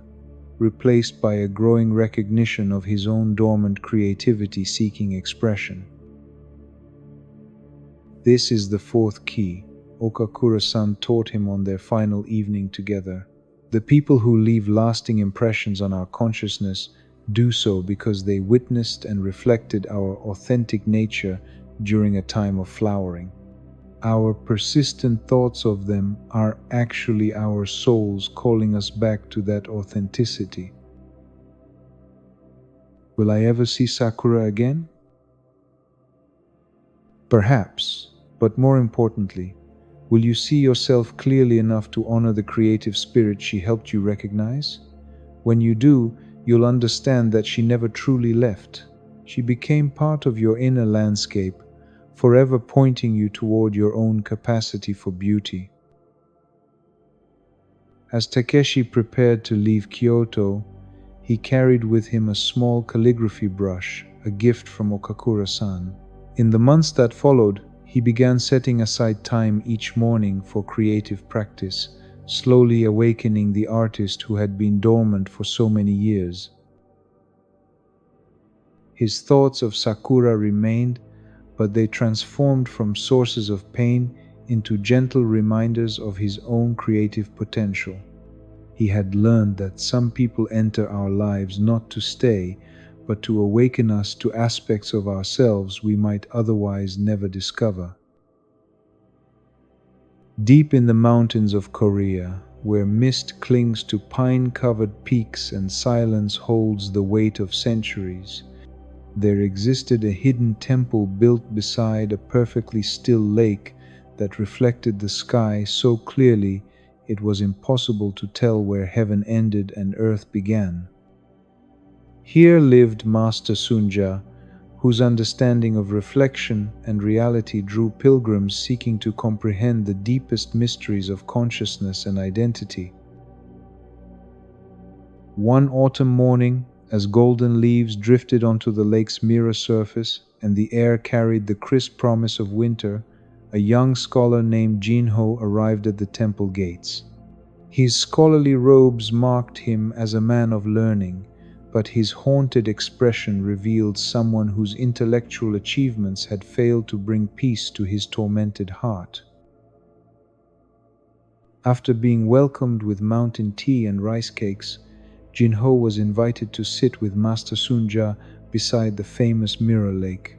[SPEAKER 1] replaced by a growing recognition of his own dormant creativity seeking expression. This is the fourth key Okakura-san taught him on their final evening together. The people who leave lasting impressions on our consciousness do so because they witnessed and reflected our authentic nature during a time of flowering. Our persistent thoughts of them are actually our souls calling us back to that authenticity. Will I ever see Sakura again? Perhaps, but more importantly, will you see yourself clearly enough to honor the creative spirit she helped you recognize? When you do, you'll understand that she never truly left. She became part of your inner landscape, forever pointing you toward your own capacity for beauty. As Takeshi prepared to leave Kyoto, he carried with him a small calligraphy brush, a gift from Okakura-san. In the months that followed, he began setting aside time each morning for creative practice, slowly awakening the artist who had been dormant for so many years. His thoughts of Sakura remained, but they transformed from sources of pain into gentle reminders of his own creative potential. He had learned that some people enter our lives not to stay, but to awaken us to aspects of ourselves we might otherwise never discover. Deep in the mountains of Korea, where mist clings to pine-covered peaks and silence holds the weight of centuries, there existed a hidden temple built beside a perfectly still lake that reflected the sky so clearly it was impossible to tell where heaven ended and earth began. Here lived Master Sunja, whose understanding of reflection and reality drew pilgrims seeking to comprehend the deepest mysteries of consciousness and identity. One autumn morning, as golden leaves drifted onto the lake's mirror surface and the air carried the crisp promise of winter, a young scholar named Jinho arrived at the temple gates. His scholarly robes marked him as a man of learning, but his haunted expression revealed someone whose intellectual achievements had failed to bring peace to his tormented heart. After being welcomed with mountain tea and rice cakes, Jinho was invited to sit with Master Sunja beside the famous mirror lake.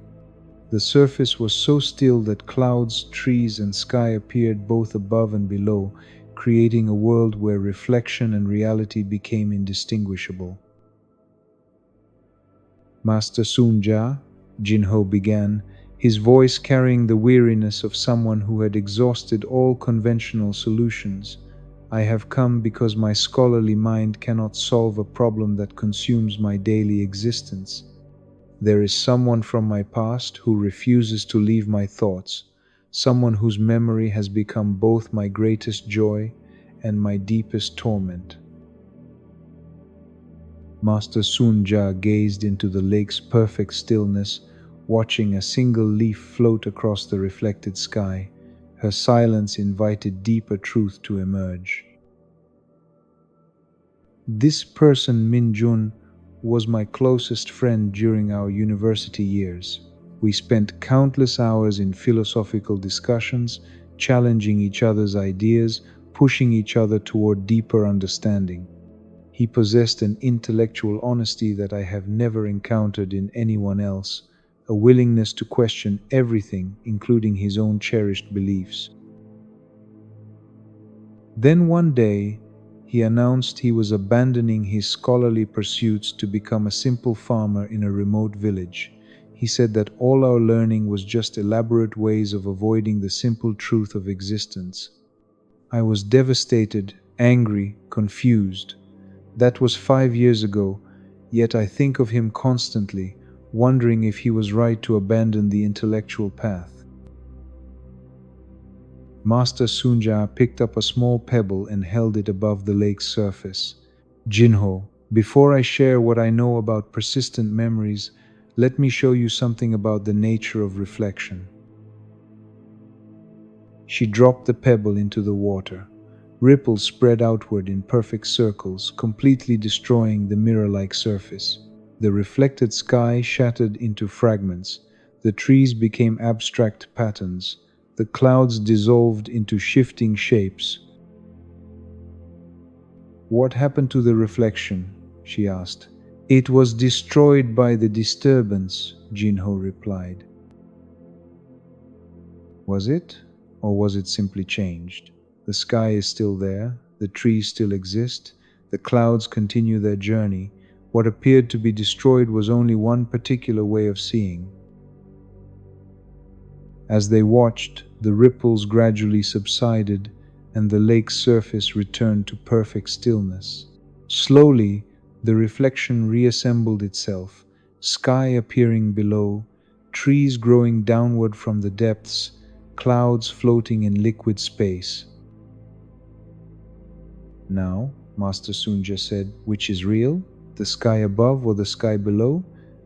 [SPEAKER 1] The surface was so still that clouds, trees, and sky appeared both above and below, creating a world where reflection and reality became indistinguishable. Master Sunja, Jinho began, his voice carrying the weariness of someone who had exhausted all conventional solutions. I have come because my scholarly mind cannot solve a problem that consumes my daily existence. There is someone from my past who refuses to leave my thoughts, someone whose memory has become both my greatest joy and my deepest torment. Master Sunja gazed into the lake's perfect stillness, watching a single leaf float across the reflected sky. Her silence invited deeper truth to emerge. This person, Minjun, was my closest friend during our university years. We spent countless hours in philosophical discussions, challenging each other's ideas, pushing each other toward deeper understanding. He possessed an intellectual honesty that I have never encountered in anyone else, a willingness to question everything, including his own cherished beliefs. Then one day, he announced he was abandoning his scholarly pursuits to become a simple farmer in a remote village. He said that all our learning was just elaborate ways of avoiding the simple truth of existence. I was devastated, angry, confused. That was 5 years ago, yet I think of him constantly, wondering if he was right to abandon the intellectual path. Master Sunja picked up a small pebble and held it above the lake's surface. Jinho, before I share what I know about persistent memories, let me show you something about the nature of reflection. She dropped the pebble into the water. Ripples spread outward in perfect circles, completely destroying the mirror-like surface. The reflected sky shattered into fragments. The trees became abstract patterns. The clouds dissolved into shifting shapes. What happened to the reflection? She asked. It was destroyed by the disturbance, Jinho replied. Was it? Or was it simply changed? The sky is still there, the trees still exist, the clouds continue their journey. What appeared to be destroyed was only one particular way of seeing. As they watched, the ripples gradually subsided and the lake's surface returned to perfect stillness. Slowly, the reflection reassembled itself, sky appearing below, trees growing downward from the depths, clouds floating in liquid space. Now, Master Sunja said, which is real? The sky above or the sky below?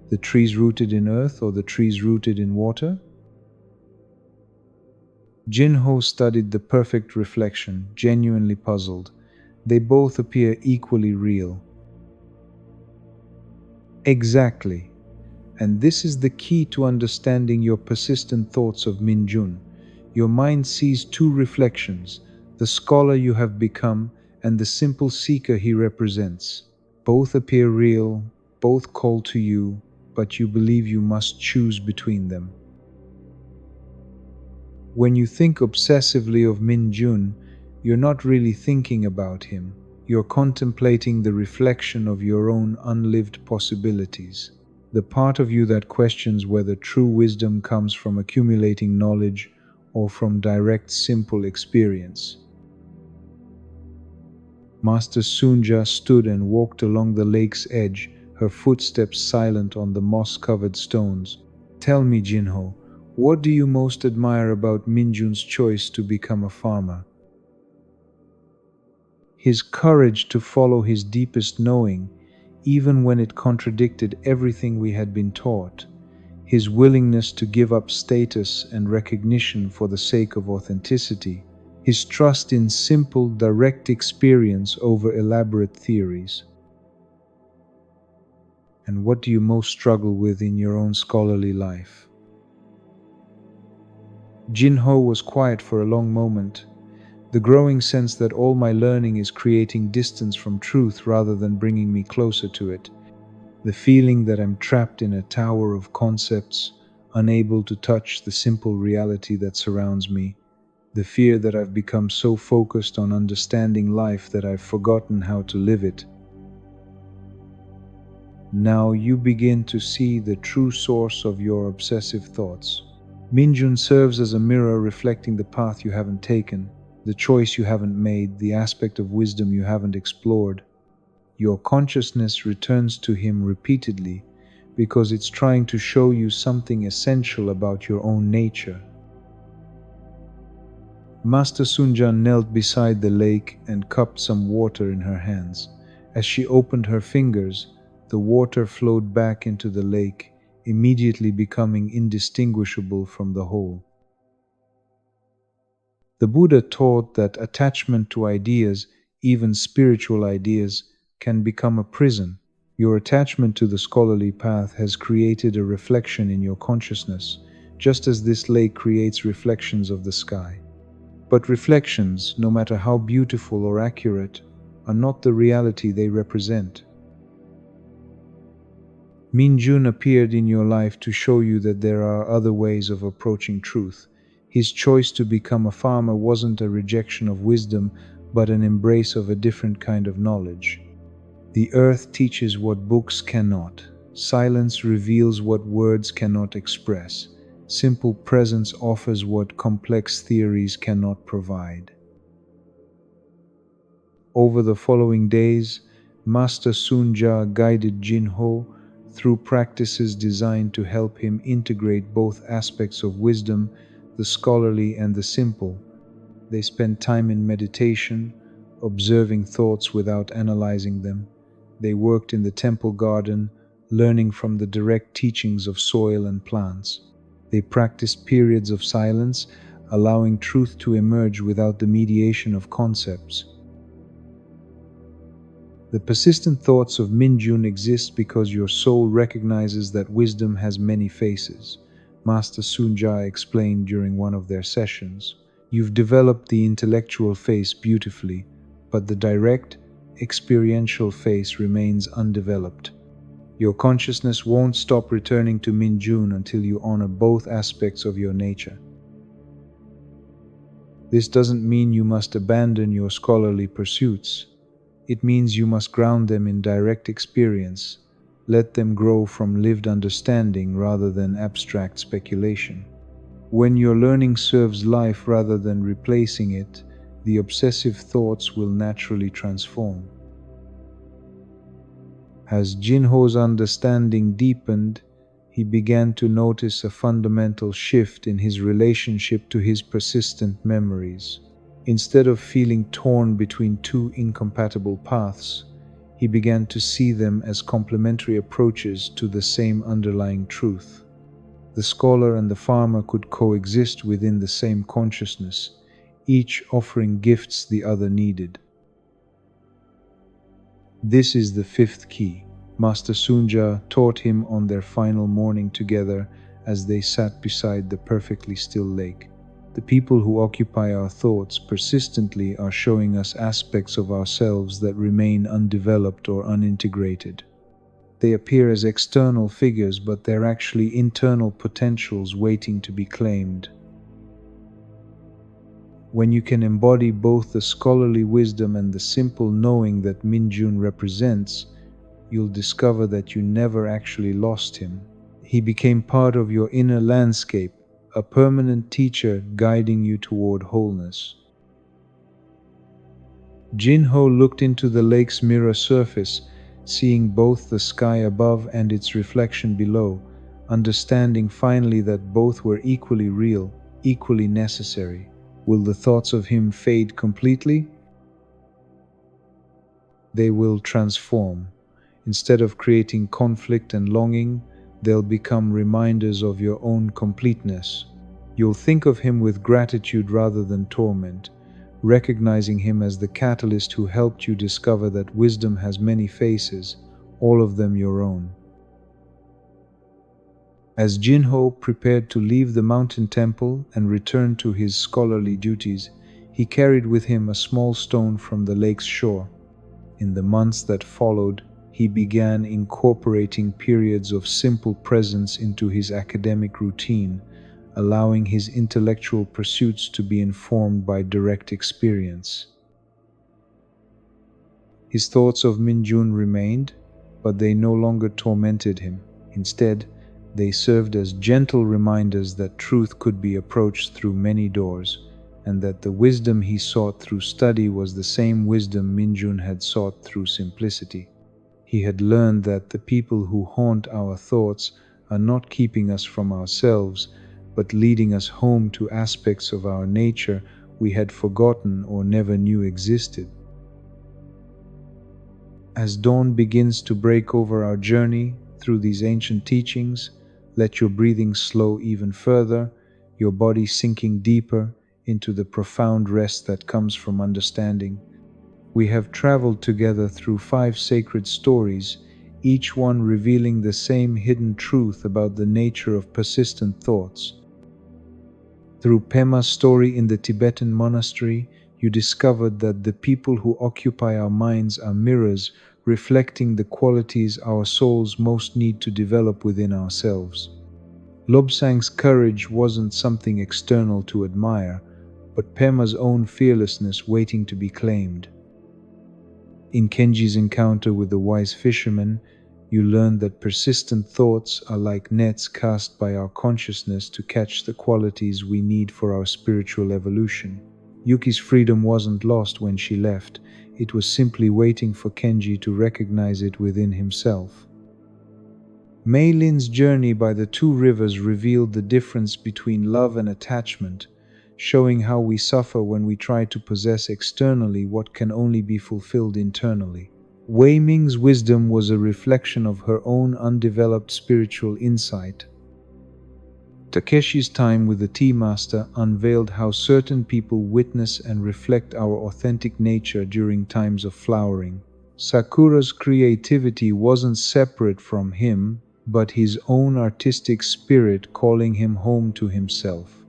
[SPEAKER 1] The trees rooted in earth or the trees rooted in water? Jinho studied the perfect reflection, genuinely puzzled. They both appear equally real. Exactly. And this is the key to understanding your persistent thoughts of Minjun. Your mind sees two reflections, the scholar you have become and the simple seeker he represents. Both appear real, both call to you, but you believe you must choose between them. When you think obsessively of Minjun, you're not really thinking about him. You're contemplating the reflection of your own unlived possibilities. The part of you that questions whether true wisdom comes from accumulating knowledge or from direct, simple experience. Master Sunja stood and walked along the lake's edge, her footsteps silent on the moss-covered stones. Tell me, Jinho, what do you most admire about Minjun's choice to become a farmer? his courage to follow his deepest knowing, even when it contradicted everything we had been taught, his willingness to give up status and recognition for the sake of authenticity, his trust in simple, direct experience over elaborate theories. And what do you most struggle with in your own scholarly life? Jinho was quiet for a long moment, the growing sense that all my learning is creating distance from truth rather than bringing me closer to it. The feeling that I'm trapped in a tower of concepts, unable to touch the simple reality that surrounds me. The fear that I've become so focused on understanding life that I've forgotten how to live it. Now you begin to see the true source of your obsessive thoughts. Minjun serves as a mirror reflecting the path you haven't taken, the choice you haven't made, the aspect of wisdom you haven't explored. Your consciousness returns to him repeatedly because it's trying to show you something essential about your own nature. Master Sunjan knelt beside the lake and cupped some water in her hands. As she opened her fingers, the water flowed back into the lake, immediately becoming indistinguishable from the whole. The Buddha taught that attachment to ideas, even spiritual ideas, can become a prison. Your attachment to the scholarly path has created a reflection in your consciousness, just as this lake creates reflections of the sky. But reflections, no matter how beautiful or accurate, are not the reality they represent. Minjun appeared in your life to show you that there are other ways of approaching truth. His choice to become a farmer wasn't a rejection of wisdom, but an embrace of a different kind of knowledge. The earth teaches what books cannot. Silence reveals what words cannot express. Simple presence offers what complex theories cannot provide. Over the following days, Master Sunja guided Jinho through practices designed to help him integrate both aspects of wisdom, the scholarly and the simple. They spent time in meditation, observing thoughts without analyzing them. They worked in the temple garden, learning from the direct teachings of soil and plants. They practiced periods of silence, allowing truth to emerge without the mediation of concepts. The persistent thoughts of Minjun exist because your soul recognizes that wisdom has many faces. Master Sunja explained during one of their sessions. You've developed the intellectual face beautifully, but the direct, experiential face remains undeveloped. Your consciousness won't stop returning to Minjun until you honor both aspects of your nature. This doesn't mean you must abandon your scholarly pursuits. It means you must ground them in direct experience. Let them grow from lived understanding rather than abstract speculation. When your learning serves life rather than replacing it, the obsessive thoughts will naturally transform. As Jinho's understanding deepened, he began to notice a fundamental shift in his relationship to his persistent memories. Instead of feeling torn between two incompatible paths, he began to see them as complementary approaches to the same underlying truth. The scholar and the farmer could coexist within the same consciousness, each offering gifts the other needed. This is the fifth key. Master Sunja taught him on their final morning together as they sat beside the perfectly still lake. The people who occupy our thoughts persistently are showing us aspects of ourselves that remain undeveloped or unintegrated. They appear as external figures, but they're actually internal potentials waiting to be claimed. When you can embody both the scholarly wisdom and the simple knowing that Minjun represents, you'll discover that you never actually lost him. He became part of your inner landscape, a permanent teacher guiding you toward wholeness. Jinho looked into the lake's mirror surface, seeing both the sky above and its reflection below, understanding finally that both were equally real, equally necessary. Will the thoughts of him fade completely? They will transform. Instead of creating conflict and longing, they'll become reminders of your own completeness. You'll think of him with gratitude rather than torment, recognizing him as the catalyst who helped you discover that wisdom has many faces, all of them your own. As Jinho prepared to leave the mountain temple and return to his scholarly duties, he carried with him a small stone from the lake's shore. In the months that followed, he began incorporating periods of simple presence into his academic routine, allowing his intellectual pursuits to be informed by direct experience. His thoughts of Minjun remained, but they no longer tormented him. Instead, they served as gentle reminders that truth could be approached through many doors, and that the wisdom he sought through study was the same wisdom Minjun had sought through simplicity. He had learned that the people who haunt our thoughts are not keeping us from ourselves, but leading us home to aspects of our nature we had forgotten or never knew existed. As dawn begins to break over our journey through these ancient teachings, let your breathing slow even further, your body sinking deeper into the profound rest that comes from understanding. We have traveled together through 5 sacred stories, each one revealing the same hidden truth about the nature of persistent thoughts. Through Pema's story in the Tibetan monastery, you discovered that the people who occupy our minds are mirrors reflecting the qualities our souls most need to develop within ourselves. Lobsang's courage wasn't something external to admire, but Pema's own fearlessness waiting to be claimed. In Kenji's encounter with the wise fisherman, you learned that persistent thoughts are like nets cast by our consciousness to catch the qualities we need for our spiritual evolution. Yuki's freedom wasn't lost when she left, it was simply waiting for Kenji to recognize it within himself. Mei Lin's journey by the 2 rivers revealed the difference between love and attachment, showing how we suffer when we try to possess externally what can only be fulfilled internally. Wei Ming's wisdom was a reflection of her own undeveloped spiritual insight. Takeshi's time with the tea master unveiled how certain people witness and reflect our authentic nature during times of flowering. Sakura's creativity wasn't separate from him, but his own artistic spirit calling him home to himself.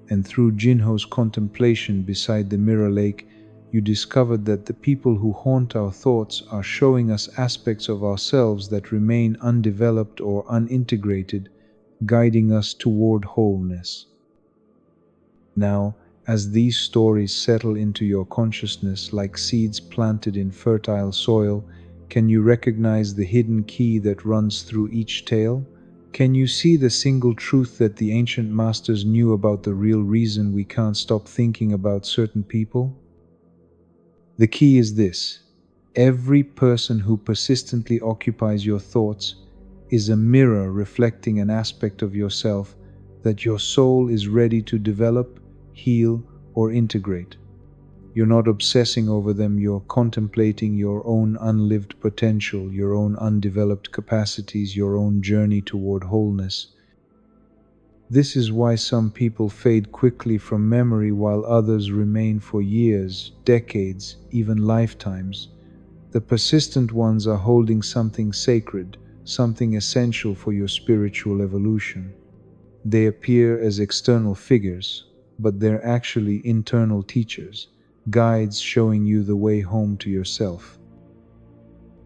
[SPEAKER 1] And through Jinho's contemplation beside the mirror lake, you discovered that the people who haunt our thoughts are showing us aspects of ourselves that remain undeveloped or unintegrated, guiding us toward wholeness. Now, as these stories settle into your consciousness like seeds planted in fertile soil, can you recognize the hidden key that runs through each tale? Can you see the single truth that the ancient masters knew about the real reason we can't stop thinking about certain people? The key is this: every person who persistently occupies your thoughts is a mirror reflecting an aspect of yourself that your soul is ready to develop, heal, or integrate. You're not obsessing over them, you're contemplating your own unlived potential, your own undeveloped capacities, your own journey toward wholeness. This is why some people fade quickly from memory while others remain for years, decades, even lifetimes. The persistent ones are holding something sacred, something essential for your spiritual evolution. They appear as external figures, but they're actually internal teachers, guides showing you the way home to yourself.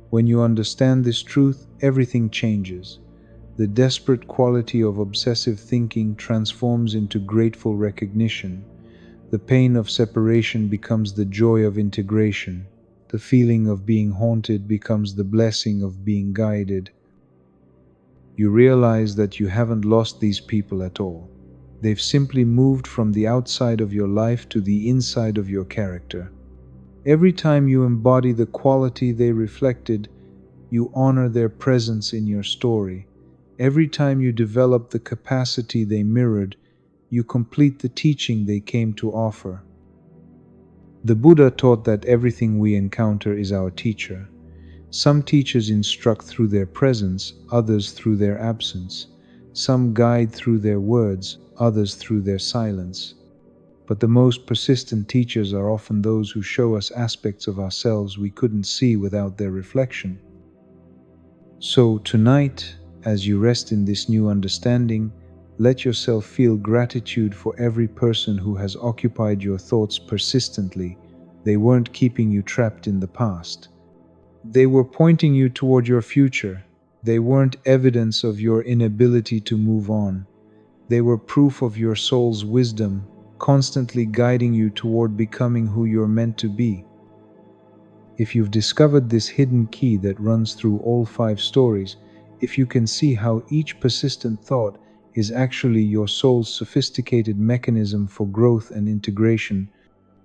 [SPEAKER 1] When you understand this truth, everything changes. The desperate quality of obsessive thinking transforms into grateful recognition. The pain of separation becomes the joy of integration. The feeling of being haunted becomes the blessing of being guided. You realize that you haven't lost these people at all. They've simply moved from the outside of your life to the inside of your character. Every time you embody the quality they reflected, you honor their presence in your story. Every time you develop the capacity they mirrored, you complete the teaching they came to offer. The Buddha taught that everything we encounter is our teacher. Some teachers instruct through their presence, others through their absence. Some guide through their words, others through their silence. But the most persistent teachers are often those who show us aspects of ourselves we couldn't see without their reflection. So tonight, as you rest in this new understanding, let yourself feel gratitude for every person who has occupied your thoughts persistently. They weren't keeping you trapped in the past. They were pointing you toward your future. They weren't evidence of your inability to move on. They were proof of your soul's wisdom, constantly guiding you toward becoming who you're meant to be. If you've discovered this hidden key that runs through all 5 stories, if you can see how each persistent thought is actually your soul's sophisticated mechanism for growth and integration,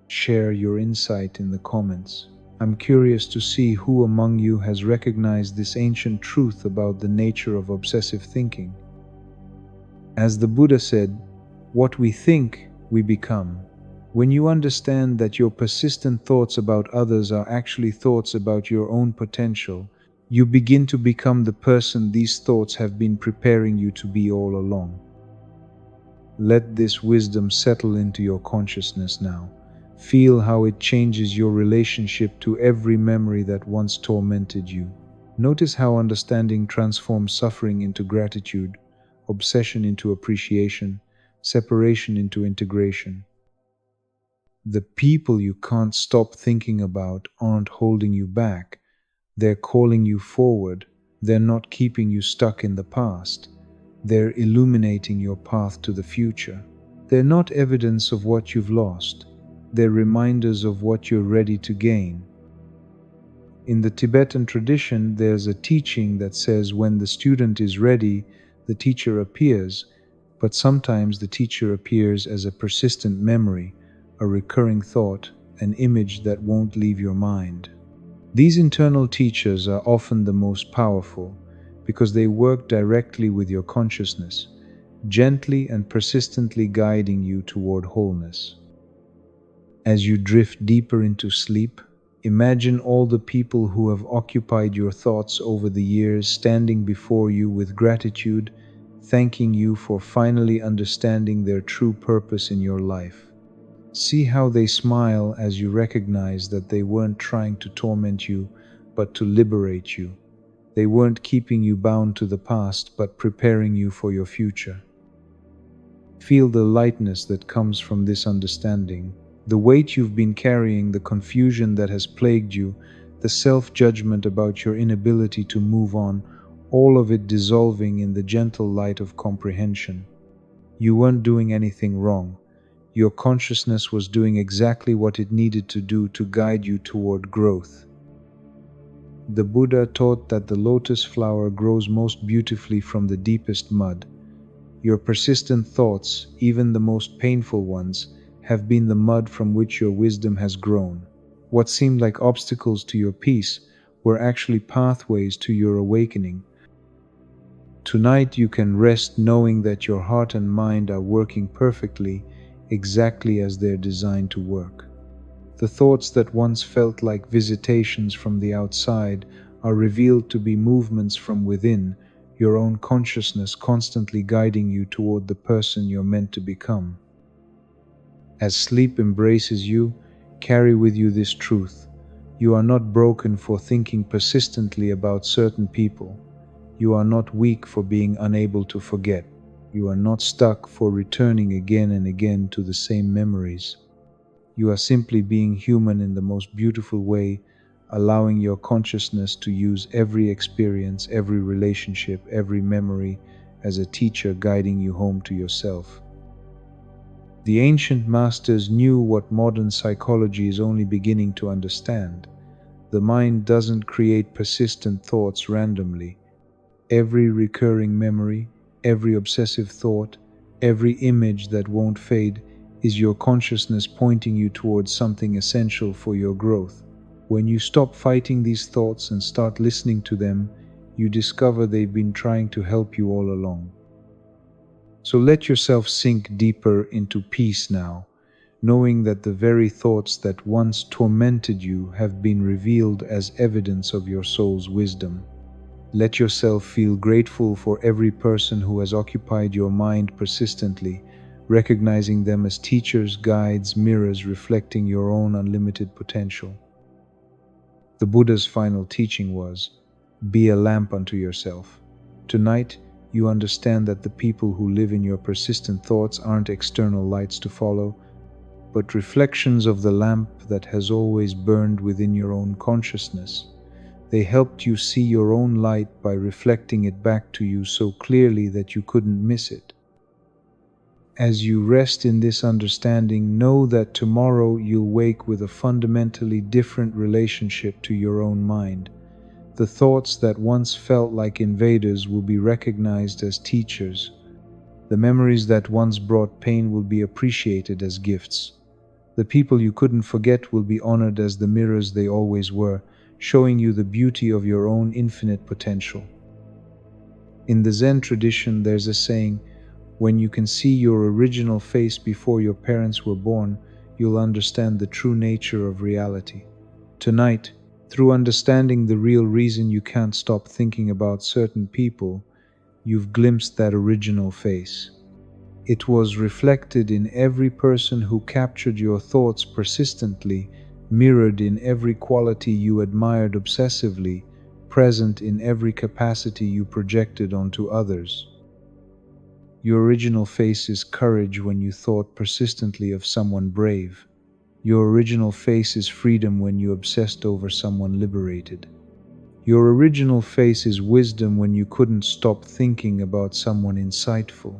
[SPEAKER 1] share your insight in the comments. I'm curious to see who among you has recognized this ancient truth about the nature of obsessive thinking. As the Buddha said, what we think, we become. When you understand that your persistent thoughts about others are actually thoughts about your own potential, you begin to become the person these thoughts have been preparing you to be all along. Let this wisdom settle into your consciousness now. Feel how it changes your relationship to every memory that once tormented you. Notice how understanding transforms suffering into gratitude, obsession into appreciation, separation into integration. The people you can't stop thinking about aren't holding you back. They're calling you forward. They're not keeping you stuck in the past. They're illuminating your path to the future. They're not evidence of what you've lost. They're reminders of what you're ready to gain. In the Tibetan tradition, there's a teaching that says when the student is ready, the teacher appears, but sometimes the teacher appears as a persistent memory, a recurring thought, an image that won't leave your mind. These internal teachers are often the most powerful because they work directly with your consciousness, gently and persistently guiding you toward wholeness. As you drift deeper into sleep, imagine all the people who have occupied your thoughts over the years standing before you with gratitude, thanking you for finally understanding their true purpose in your life. See how they smile as you recognize that they weren't trying to torment you, but to liberate you. They weren't keeping you bound to the past, but preparing you for your future. Feel the lightness that comes from this understanding, the weight you've been carrying, the confusion that has plagued you, the self-judgment about your inability to move on, all of it dissolving in the gentle light of comprehension. You weren't doing anything wrong. Your consciousness was doing exactly what it needed to do to guide you toward growth. The Buddha taught that the lotus flower grows most beautifully from the deepest mud. Your persistent thoughts, even the most painful ones, have been the mud from which your wisdom has grown. What seemed like obstacles to your peace were actually pathways to your awakening. Tonight you can rest knowing that your heart and mind are working perfectly, exactly as they're designed to work. The thoughts that once felt like visitations from the outside are revealed to be movements from within, your own consciousness constantly guiding you toward the person you're meant to become. As sleep embraces you, carry with you this truth. You are not broken for thinking persistently about certain people. You are not weak for being unable to forget. You are not stuck for returning again and again to the same memories. You are simply being human in the most beautiful way, allowing your consciousness to use every experience, every relationship, every memory as a teacher guiding you home to yourself. The ancient masters knew what modern psychology is only beginning to understand. The mind doesn't create persistent thoughts randomly. Every recurring memory, every obsessive thought, every image that won't fade is your consciousness pointing you towards something essential for your growth. When you stop fighting these thoughts and start listening to them, you discover they've been trying to help you all along. So let yourself sink deeper into peace now. knowing that the very thoughts that once tormented you have been revealed as evidence of your soul's wisdom. Let yourself feel grateful for every person who has occupied your mind persistently, recognizing them as teachers, guides, mirrors reflecting your own unlimited potential. The Buddha's final teaching was, "Be a lamp unto yourself." Tonight, you understand that the people who live in your persistent thoughts aren't external lights to follow, but reflections of the lamp that has always burned within your own consciousness. They helped you see your own light by reflecting it back to you so clearly that you couldn't miss it. As you rest in this understanding, know that tomorrow you'll wake with a fundamentally different relationship to your own mind. The thoughts that once felt like invaders will be recognized as teachers. The memories that once brought pain will be appreciated as gifts. The people you couldn't forget will be honored as the mirrors they always were, showing you the beauty of your own infinite potential. In the Zen tradition, there's a saying, "When you can see your original face before your parents were born, you'll understand the true nature of reality." Tonight, through understanding the real reason you can't stop thinking about certain people, you've glimpsed that original face. It was reflected in every person who captured your thoughts persistently, mirrored in every quality you admired obsessively, present in every capacity you projected onto others. Your original face is courage when you thought persistently of someone brave. Your original face is freedom when you obsessed over someone liberated. Your original face is wisdom when you couldn't stop thinking about someone insightful.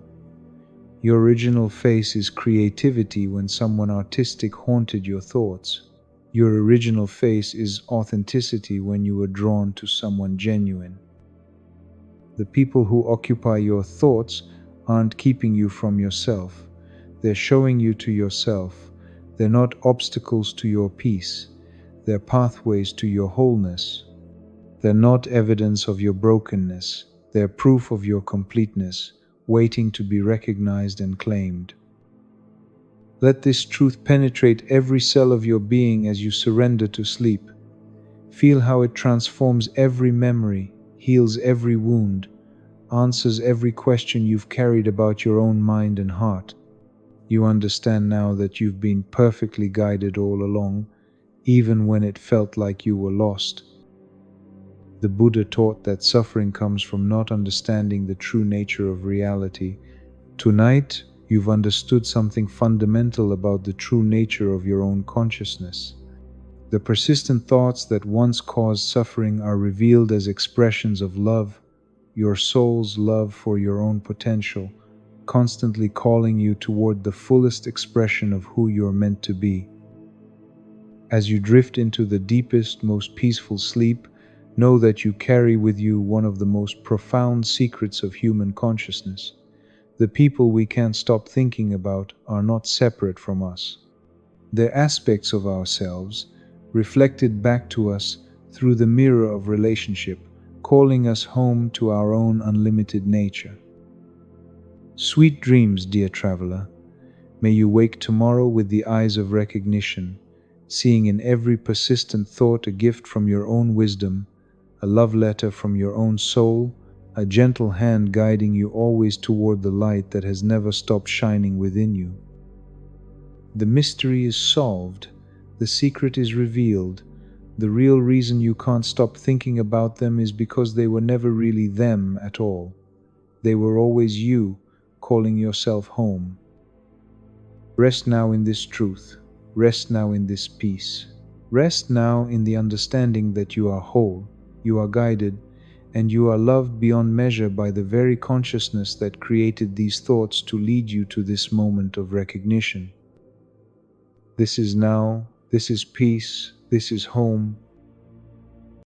[SPEAKER 1] Your original face is creativity when someone artistic haunted your thoughts. Your original face is authenticity when you were drawn to someone genuine. The people who occupy your thoughts aren't keeping you from yourself. They're showing you to yourself. They're not obstacles to your peace. They're pathways to your wholeness. They're not evidence of your brokenness. They're proof of your completeness, waiting to be recognized and claimed. Let this truth penetrate every cell of your being as you surrender to sleep. Feel how it transforms every memory, heals every wound, answers every question you've carried about your own mind and heart. You understand now that you've been perfectly guided all along, even when it felt like you were lost. The Buddha taught that suffering comes from not understanding the true nature of reality. Tonight, you've understood something fundamental about the true nature of your own consciousness. The persistent thoughts that once caused suffering are revealed as expressions of love, your soul's love for your own potential, constantly calling you toward the fullest expression of who you're meant to be. As you drift into the deepest, most peaceful sleep, know that you carry with you one of the most profound secrets of human consciousness. The people we can't stop thinking about are not separate from us. They're aspects of ourselves, reflected back to us through the mirror of relationship, calling us home to our own unlimited nature. Sweet dreams, dear traveler. May you wake tomorrow with the eyes of recognition, seeing in every persistent thought a gift from your own wisdom, a love letter from your own soul, a gentle hand guiding you always toward the light that has never stopped shining within you. The mystery is solved, the secret is revealed. The real reason you can't stop thinking about them is because they were never really them at all. They were always you, calling yourself home. Rest now in this truth. Rest now in this peace. Rest now in the understanding that you are whole, you are guided, and you are loved beyond measure by the very consciousness that created these thoughts to lead you to this moment of recognition. This is now, this is peace, this is home,